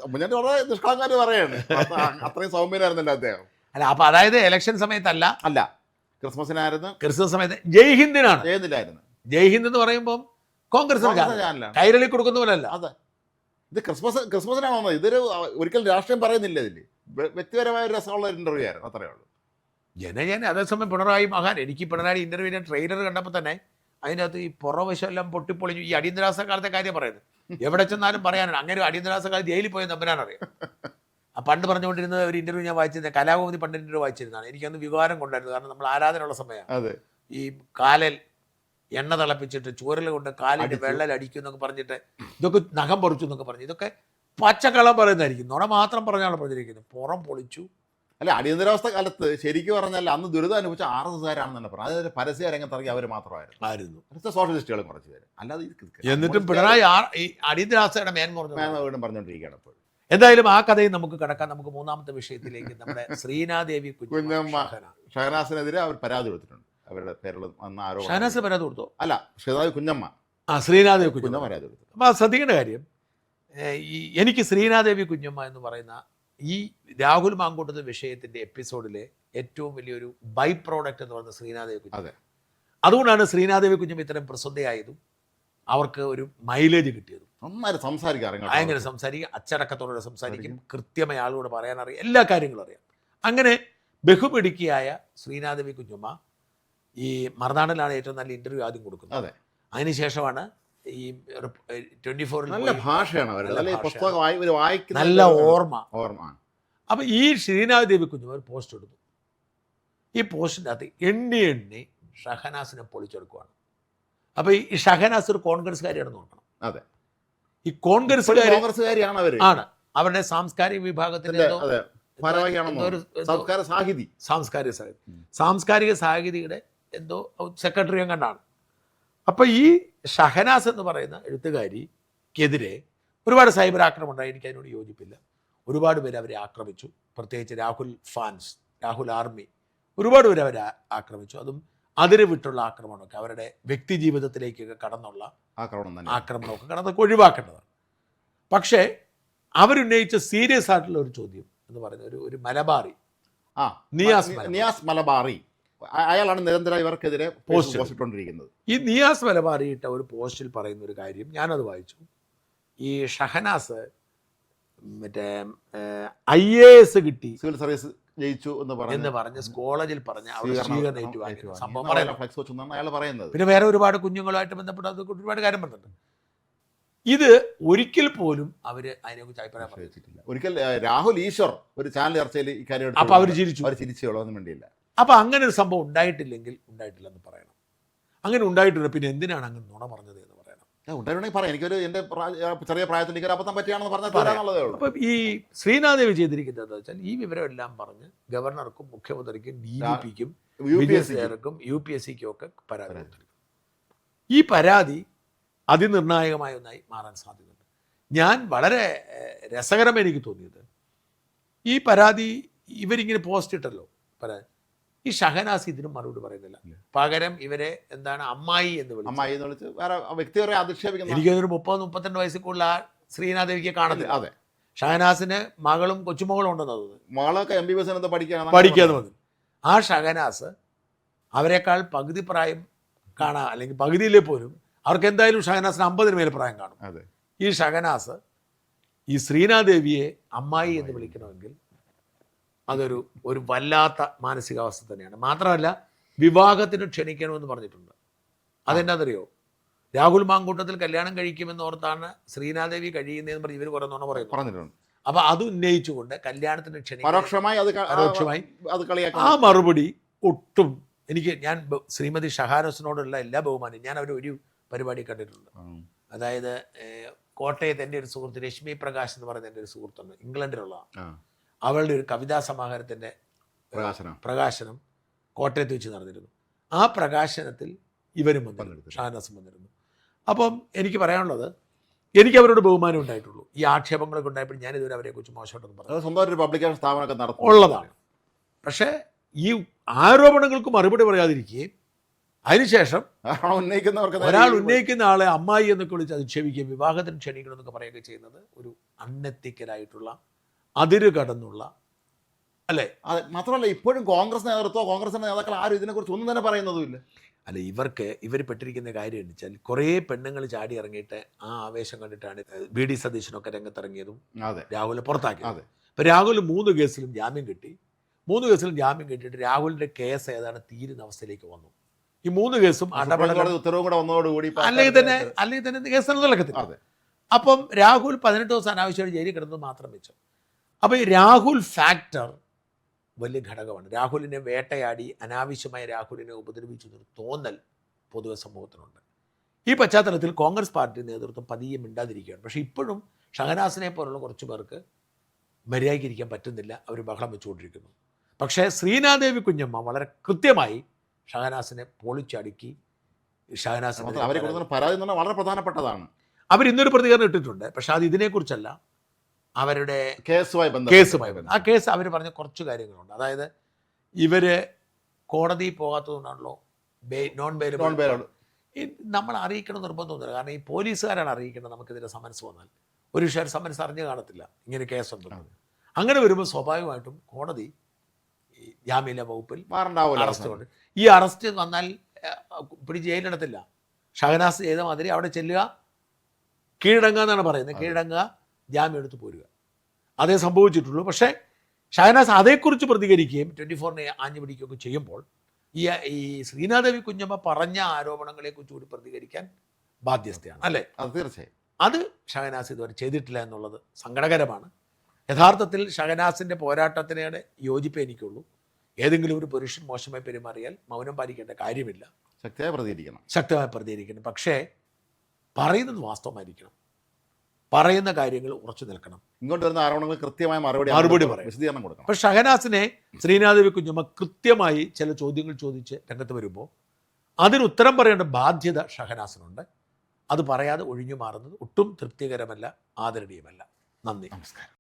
B: ഉമ്മൻചാണ്ടി വളരെ നിഷ്കളങ്കാര് പറയാണ്. അത്രയും സൗമ്യനായിരുന്നല്ലോ അദ്ദേഹം.
A: അല്ല, അപ്പൊ അതായത് ഇലക്ഷൻ സമയത്തല്ല,
B: ക്രിസ്മസിനായിരുന്നു.
A: ക്രിസ്മസ് സമയത്ത് ജയ്ഹിന്ദിനാണ്. ജയ്ഹിന്ദ് എന്ന് പറയുമ്പോൾ കോൺഗ്രസ് കൈരളി കൊടുക്കുന്ന പോലല്ല.
B: അതെ, ഇത് ക്രിസ്മസിനാണ് വന്നത്. ഇതൊരു ഒരിക്കലും രാഷ്ട്രീയം പറയുന്നില്ല. ഇതില് വ്യക്തിപരമായ ഒരു രസമുള്ള ഇന്റർവ്യൂ ആയിരുന്നു, അത്രേ ഉള്ളൂ.
A: അതേസമയം പിണറായി മഹാൻ, എനിക്ക് പിണറായി ഇന്റർവ്യൂവിന്റെ ട്രെയിലർ കണ്ടപ്പോൾ തന്നെ അതിനകത്ത് ഈ പുറവശം എല്ലാം പൊട്ടിപ്പൊളിഞ്ഞു. ഈ അടിയന്തരാവസ്ഥ കാലത്തെ കാര്യം പറയുന്നത് എവിടെ ചെന്നാലും പറയാനാണ്. അങ്ങനെ അടിയന്തരാവസ്ഥ കാലത്ത് ജയിലിൽ പോയി നമ്പരാനറിയാം. പണ്ട് പറഞ്ഞുകൊണ്ടിരുന്ന ഒരു ഇന്റർവ്യൂ ഞാൻ വായിച്ചിരുന്നത്, കലാഭവതി പണ്ട് ഇന്റർവ്യൂ വായിച്ചിരുന്നതാണ്. എനിക്കന്ന് വികാരം കൊണ്ടായിരുന്നു. കാരണം നമ്മൾ ആരാധനയുള്ള സമയമാണ്. ഈ കാലിൽ എണ്ണ തിളപ്പിച്ചിട്ട് ചൂരൽ കൊണ്ട് കാലിൻ്റെ വെള്ളൽ അടിക്കും എന്നൊക്കെ പറഞ്ഞിട്ട്, ഇതൊക്കെ നഖം പൊറിച്ചു എന്നൊക്കെ പറഞ്ഞു. ഇതൊക്കെ പച്ചക്കള്ളം പറയുന്നതായിരിക്കും. നുണ മാത്രം പറഞ്ഞാണ് പറഞ്ഞിരിക്കുന്നത്. പുറം പൊളിച്ചു.
B: അല്ല, അടിയന്തരാവസ്ഥ കാലത്ത് ശരിക്കും പറഞ്ഞാൽ അന്ന് ദുരിതം അനുഭവിച്ച RSSകാരാണെന്ന് തന്നെ പറഞ്ഞു. അതായത് പരസ്യ രംഗത്തിറങ്ങി അവർ മാത്രമായിരുന്നു. സോഷ്യലിസ്റ്റുകളും കുറച്ച് പേര്. അല്ലാതെ
A: എന്നിട്ടും പിണറായി ഈ അടിയന്തരാവസ്ഥയുടെ മേന്മ
B: പറഞ്ഞുകൊണ്ടിരിക്കുകയാണ് ഇപ്പോൾ.
A: എന്തായാലും ആ കഥയും നമുക്ക് കിടക്കാം. നമുക്ക് മൂന്നാമത്തെ വിഷയത്തിലേക്ക്, നമ്മുടെ ശ്രീനാദേവി
B: കുഞ്ഞമ്മ ഷഹനാസിനെതിരെ അവർ പരാതി കൊടുത്തിട്ടുണ്ട്. അവരുടെ പേരിൽ വന്ന ആരോപണം.
A: ഷഹനാസ് പരാതി കൊടുത്തോ?
B: അല്ല, കുഞ്ഞമ്മ.
A: ശ്രീനാദേവി കുഞ്ഞമ്മ
B: പരാതി കൊടുത്തു.
A: അപ്പോൾ ശ്രദ്ധിക്കേണ്ട കാര്യം, എനിക്ക് ശ്രീനാദേവി കുഞ്ഞമ്മ എന്ന് പറയുന്ന ഈ രാഹുൽ മാങ്കൂട്ടത്തെ വിഷയത്തിന്റെ എപ്പിസോഡിലെ ഏറ്റവും വലിയൊരു ബൈ പ്രോഡക്റ്റ് എന്ന് പറയുന്നത് ശ്രീനാദേവി കുഞ്ഞമ്മ. അതുകൊണ്ടാണ് ശ്രീനാദേവി കുഞ്ഞമ്മ ഇത്തരം പ്രസിദ്ധയായതും അവർക്ക് ഒരു മൈലേജ് കിട്ടിയതും.
B: സംസാരിക്കും,
A: ഭയങ്കര സംസാരിക്കും, അച്ചടക്കത്തോടെ സംസാരിക്കും, കൃത്യമായ ആളോട് പറയാനറിയാം, എല്ലാ കാര്യങ്ങളും അറിയാം. അങ്ങനെ ബഹുമിടുക്കിയായ ശ്രീനാദേവി കുഞ്ഞമ്മ ഈ മറുനാടിലാണ് ഏറ്റവും നല്ല ഇന്റർവ്യൂ ആദ്യം കൊടുക്കുന്നത്.
B: അതെ.
A: അതിനുശേഷമാണ് ഈ 24-ൽ
B: നല്ല ഭാഷയാണ് അവരുടെ, നല്ല പുസ്തകം വായിക്കുന്ന
A: നല്ല ഓർമ്മ.
B: ഓർമ്മ.
A: അപ്പം ഈ ശ്രീനാദേവി കുഞ്ഞമ്മ ഒരു പോസ്റ്റ് എടുത്തു. ഈ പോസ്റ്റിൻ്റെ അകത്ത് എണ്ണി ഷഹനാസിനെ പൊളിച്ചെടുക്കുവാണ്. അപ്പോൾ ഈ ഷഹനാസ് ഒരു കോൺഗ്രസ്സുകാരിയാണെന്ന് നോക്കണം.
B: അതെ,
A: ഈ കോൺഗ്രസ്സുകാരിയാണ്
B: അവര്,
A: ആണ് അവരുടെ സാംസ്കാരിക വിഭാഗത്തിന്റെ സാംസ്കാരിക സാഹിതിയുടെ എന്തോ സെക്രട്ടറിയും കണ്ടാണ്. അപ്പൊ ഈ ഷഹനാസ് എന്ന് പറയുന്ന എഴുത്തുകാരിക്കെതിരെ ഒരുപാട് സൈബർ ആക്രമണം ഉണ്ടായി. എനിക്ക് അതിനോട് യോജിപ്പില്ല. ഒരുപാട് പേര് അവരെ ആക്രമിച്ചു. പ്രത്യേകിച്ച് രാഹുൽ ഫാൻസ്, രാഹുൽ ആർമി, ഒരുപാട് പേര് അവരെ ആക്രമിച്ചു. അതും അതിര് വിട്ടുള്ള ആക്രമണമൊക്കെ, അവരുടെ വ്യക്തി ജീവിതത്തിലേക്കൊക്കെ കടന്നുള്ള ആക്രമണമൊക്കെ അതൊക്കെ ഒഴിവാക്കേണ്ടതാണ്. പക്ഷേ അവരുന്നയിച്ച സീരിയസ് ആയിട്ടുള്ള ഒരു ചോദ്യം എന്ന് പറയുന്ന ഒരു മലബാറി,
B: നിയാസ് മലബാറി, അയാളാണ് നിരന്തരം ഇവർക്കെതിരെ പോസ്റ്റ് ഇട്ടുകൊണ്ടിരിക്കുന്നത്.
A: ഈ നിയാസ് മലബാറി ഇട്ട ഒരു പോസ്റ്റിൽ പറയുന്ന ഒരു കാര്യം ഞാനത് വായിച്ചു. ഈ ഷഹനാസ് മറ്റേ IAS കിട്ടി,
B: സിവിൽ സർവീസ് ജയിച്ചു എന്ന്
A: പറഞ്ഞ് കോളേജിൽ പറഞ്ഞ സംഭവം
B: അയാൾ പറയുന്നത്.
A: പിന്നെ വേറെ ഒരുപാട് കുഞ്ഞുങ്ങളുമായിട്ട് ബന്ധപ്പെട്ട് ഒരുപാട് കാര്യം പറഞ്ഞിട്ടുണ്ട്. ഇത് ഒരിക്കൽ പോലും അവര് അതിനെക്കുറിച്ച് അഭിപ്രായം
B: അറിയിച്ചിട്ടില്ല. ഒരിക്കൽ രാഹുൽ ഈശ്വർ ഒരു ചാനൽ ചർച്ചയിൽ ഇക്കാര്യം
A: അപ്പൊ അവർ
B: ചിരിച്ചോളൊന്നും വേണ്ടിയില്ല.
A: അപ്പൊ അങ്ങനെ ഒരു സംഭവം ഉണ്ടായിട്ടില്ലെങ്കിൽ ഉണ്ടായിട്ടില്ലെന്ന് പറയണം. അങ്ങനെ ഉണ്ടായിട്ടുണ്ട്, പിന്നെ എന്തിനാണ് അങ്ങനെ നുണ പറഞ്ഞത് എന്ന് പറയണം.
B: ഉണ്ടായിട്ടുണ്ടെങ്കിൽ പറയാം. എനിക്കൊരു എന്റെ ചെറിയ പ്രായത്തിൽ എനിക്ക് അബദ്ധം പറ്റിയാണെന്ന് പറഞ്ഞാൽ.
A: അപ്പൊ ഈ ശ്രീനാദേവി ചെയ്തിരിക്കുന്നത് എന്താ വെച്ചാൽ ഈ വിവരം എല്ലാം പറഞ്ഞ് ഗവർണർക്കും മുഖ്യമന്ത്രിക്കും DGPക്കും വിജിലൻസുകാർക്കും UPSCക്കും ഒക്കെ പരാതി കൊടുത്തിരിക്കും. ഈ പരാതി അതിനിർണായകമായ ഒന്നായി മാറാൻ സാധ്യതയുണ്ട്. ഞാൻ വളരെ രസകരം എനിക്ക് തോന്നിയത്, ഈ പരാതി ഇവരിങ്ങനെ പോസ്റ്റ് ഇട്ടല്ലോ പരാതി, ഈ ഷഹനാസ് ഇതിനും മറുപടി പറയുന്നില്ല. പകരം ഇവരെ എന്താണ് അമ്മായി എന്ന്
B: വിളിച്ച് വേറെ വ്യക്തികളെ അധിക്ഷേപിക്കുന്നു.
A: എനിക്കൊരു 30-32 വയസ്സിൽ കൂടുതൽ ആ ശ്രീനാദേവിക്ക് കാണത്തില്ല. അതെ, ഷഹനാസിന് മകളും കൊച്ചുമകളും ഉണ്ടെന്ന് തോന്നുന്നു.
B: മകളൊക്കെ MBBS
A: പഠിക്കാന്ന് പറഞ്ഞു. ആ ഷഹനാസ് അവരെക്കാൾ പകുതി പ്രായം കാണാം, അല്ലെങ്കിൽ പകുതിയിലേ പോലും അവർക്ക് എന്തായാലും ഷഹനാസിന് 50-ന് മേലെ പ്രായം കാണും. ഈ ഷഹനാസ് ഈ ശ്രീനാദേവിയെ അമ്മായി എന്ന് വിളിക്കണമെങ്കിൽ അതൊരു വല്ലാത്ത മാനസികാവസ്ഥ തന്നെയാണ്. മാത്രമല്ല വിവാഹത്തിന് ക്ഷണിക്കണമെന്ന് പറഞ്ഞിട്ടുണ്ട്. അതെന്നാന്നറിയോ, രാഹുൽ മാങ്കൂട്ടത്തിൽ കല്യാണം കഴിക്കുമെന്ന് ഓർത്താണ് ശ്രീനാദേവി കഴിയുന്നതെന്ന് പറഞ്ഞ് ഇവർ കുറെ നുണ പറഞ്ഞിട്ടുണ്ട്. അപ്പൊ അത് ഉന്നയിച്ചുകൊണ്ട് കല്യാണത്തിന്
B: പരോക്ഷമായി
A: ആ മറുപടി ഒട്ടും ഞാൻ ശ്രീമതി ഷഹാനസിനോടുള്ള എല്ലാ ബഹുമാനം, ഞാൻ അവർ ഒരു പരിപാടി കണ്ടിട്ടുണ്ട്. അതായത് കോട്ടയത്ത് എൻ്റെ ഒരു സുഹൃത്ത് രശ്മി പ്രകാശ് എന്ന് പറയുന്ന എൻ്റെ ഒരു സുഹൃത്തുണ്ട്, ഇംഗ്ലണ്ടിലുള്ള. അവളുടെ ഒരു കവിതാ സമാഹാരത്തിൻ്റെ പ്രകാശനം കോട്ടയത്ത് വെച്ച് നടന്നിരുന്നു. ആ പ്രകാശനത്തിൽ ഇവരും വന്നിരുന്നു, ഷഹനാസും വന്നിരുന്നു. അപ്പം എനിക്ക് പറയാനുള്ളത്, എനിക്ക് അവരോട് ബഹുമാനം ഉണ്ടായിട്ടുള്ളൂ. ഈ ആക്ഷേപങ്ങളൊക്കെ ഉണ്ടായപ്പോൾ ഞാൻ ഇതുവരെ അവരെ കുറിച്ച് മോശമായിട്ടൊന്നും പറഞ്ഞു,
B: സ്വന്തമായിട്ട് പബ്ലിക്കേഷൻ സ്ഥാപനമൊക്കെ
A: ഉള്ളതാണ്. പക്ഷേ ഈ ആരോപണങ്ങൾക്ക് മറുപടി പറയാതിരിക്കുകയും അതിനുശേഷം ഒരാൾ ഉന്നയിക്കുന്ന ആളെ അമ്മായി എന്നൊക്കെ വിളിച്ച് അധിക്ഷേപിക്കുകയും വിവാഹത്തിന് ക്ഷണിക്കണം എന്നൊക്കെ പറയുകയൊക്കെ ചെയ്യുന്നത് ഒരു അൺഎത്തിക്കലായിട്ടുള്ള അതിര് കടന്നുള്ള, അല്ലേ?
B: മാത്രമല്ല ഇപ്പോഴും കോൺഗ്രസിന്റെ നേതാക്കൾ ആരും ഇതിനെക്കുറിച്ച് ഒന്നും തന്നെ പറയുന്നതുമില്ല.
A: അല്ല, ഇവർ പെട്ടിരിക്കുന്ന കാര്യം എന്ന് വെച്ചാൽ കുറേ പെണ്ണുങ്ങൾ ചാടി ഇറങ്ങിയിട്ട് ആ ആവേശം കണ്ടിട്ടാണ് VD സതീശനൊക്കെ രംഗത്തിറങ്ങിയതും രാഹുലിനെ പുറത്താക്കിയത്. ഇപ്പം രാഹുൽ 3 കേസിലും ജാമ്യം കിട്ടി. 3 കേസിലും ജാമ്യം കിട്ടിയിട്ട് രാഹുലിന്റെ കേസ് ഏതാണ് തീരുന്ന അവസ്ഥയിലേക്ക് വന്നു. ഈ 3 കേസും
B: ഉത്തരവും കൂടെ വന്നതോടുകൂടി
A: അല്ലെങ്കിൽ തന്നെ കേസ് നിലനിൽക്കത്തില്ല. അപ്പം രാഹുൽ 18 ദിവസം അനാവശ്യമായിട്ട് ജയിലിൽ കിടന്നത് മാത്രം വെച്ചു. അപ്പോൾ ഈ രാഹുൽ ഫാക്ടർ വലിയ ഘടകമാണ്. രാഹുലിനെ വേട്ടയാടി അനാവശ്യമായ രാഹുലിനെ ഉപദ്രവിച്ചു എന്നൊരു തോന്നൽ പൊതുവെ സമൂഹത്തിനുണ്ട്. ഈ പശ്ചാത്തലത്തിൽ കോൺഗ്രസ് പാർട്ടി നേതൃത്വം പതിയെ മിണ്ടാതിരിക്കുകയാണ്. പക്ഷേ ഇപ്പോഴും ഷഹനാസിനെ പോലുള്ള കുറച്ച് പേർക്ക് മര്യാദയ്ക്ക് പറ്റുന്നില്ല, അവർ ബഹളം വെച്ചുകൊണ്ടിരിക്കുന്നു. പക്ഷേ ശ്രീനാദേവി കുഞ്ഞമ്മ വളരെ കൃത്യമായി ഷഹനാസിനെ പൊളിച്ചടുക്കി. ഷഹനാസിനെ
B: പരാതി വളരെ പ്രധാനപ്പെട്ടതാണ്.
A: അവരിന്നൊരു പ്രതികരണം ഇട്ടിട്ടുണ്ട്. പക്ഷെ അത് ഇതിനെക്കുറിച്ചല്ല, അവരുടെ കേസുമായി ബന്ധം. ആ കേസ് അവർ പറഞ്ഞ കുറച്ച് കാര്യങ്ങളുണ്ട്. അതായത് ഇവര് കോടതി പോകാത്തതുകൊണ്ടാണല്ലോ നോൺ ബെയിലബിൾ. നമ്മൾ അറിയിക്കണം നിർബന്ധമൊന്നുമില്ല. കാരണം ഈ പോലീസുകാരാണ് അറിയിക്കേണ്ടത്. നമുക്കിതിൻ്റെ സമൻസ് വന്നാൽ ഒരു സമൻസ് അറിഞ്ഞു കാണത്തില്ല ഇങ്ങനെ കേസുണ്ട്. അങ്ങനെ വരുമ്പോൾ സ്വാഭാവികമായിട്ടും കോടതി ജാമ്യമില്ലാ വകുപ്പിൽ അറസ്റ്റ് കൊണ്ട് ഈ അറസ്റ്റ് വന്നാൽ പിടിച്ച് ജയിലിടത്തില്ല. ഷഹനാസ് ചെയ്ത മാതിരി അവിടെ ചെല്ലുക, കീഴടങ്ങുക എന്നാണ് പറയുന്നത്. കീഴടങ്ങുക, ജാമ്യം എടുത്ത് പോരുക, അതേ സംഭവിച്ചിട്ടുള്ളൂ. പക്ഷേ ഷഹനാസ് അതേക്കുറിച്ച് പ്രതികരിക്കുകയും 24-നെ ആഞ്ഞു പിടിക്കുകയൊക്കെ ചെയ്യുമ്പോൾ ഈ ശ്രീനാദേവി കുഞ്ഞമ്മ പറഞ്ഞ ആരോപണങ്ങളെക്കുറിച്ച് കൂടി പ്രതികരിക്കാൻ ബാധ്യസ്ഥയാണ് അല്ലേ?
B: അത് തീർച്ചയായും.
A: അത് ഷഹനാസ് ഇതുവരെ ചെയ്തിട്ടില്ല എന്നുള്ളത് സങ്കടകരമാണ്. യഥാർത്ഥത്തിൽ ഷഹനാസിൻ്റെ പോരാട്ടത്തിനോട് യോജിപ്പേ എനിക്കുള്ളൂ. ഏതെങ്കിലും ഒരു പുരുഷൻ മോശമായി പെരുമാറിയാൽ മൗനം പാലിക്കേണ്ട കാര്യമില്ല,
B: ശക്തിയായി പ്രതികരിക്കണം,
A: ശക്തമായി പ്രതികരിക്കണം. പക്ഷേ പറയുന്നത് വാസ്തവമായിരിക്കണം, പറയുന്ന കാര്യങ്ങൾ ഉറച്ചു നിൽക്കണം,
B: ഇങ്ങോട്ട് വരുന്ന ആരോപണങ്ങൾ കൃത്യമായ മറുപടി
A: പറയും,
B: വിശദീകരണം കൊടുക്കണം.
A: അപ്പോൾ ഷഹനാസിനെ ശ്രീനാദേവി കുഞ്ഞമ്മ കൃത്യമായി ചില ചോദ്യങ്ങൾ ചോദിച്ച് രംഗത്ത് വരുമ്പോൾ അതിന് ഉത്തരം പറയേണ്ട ബാധ്യത ഷഹനാസിനുണ്ട്. അത് പറയാതെ ഒഴിഞ്ഞു മാറുന്നത് ഒട്ടും തൃപ്തികരമല്ല, ആദരണീയമല്ല. നന്ദി, നമസ്കാരം.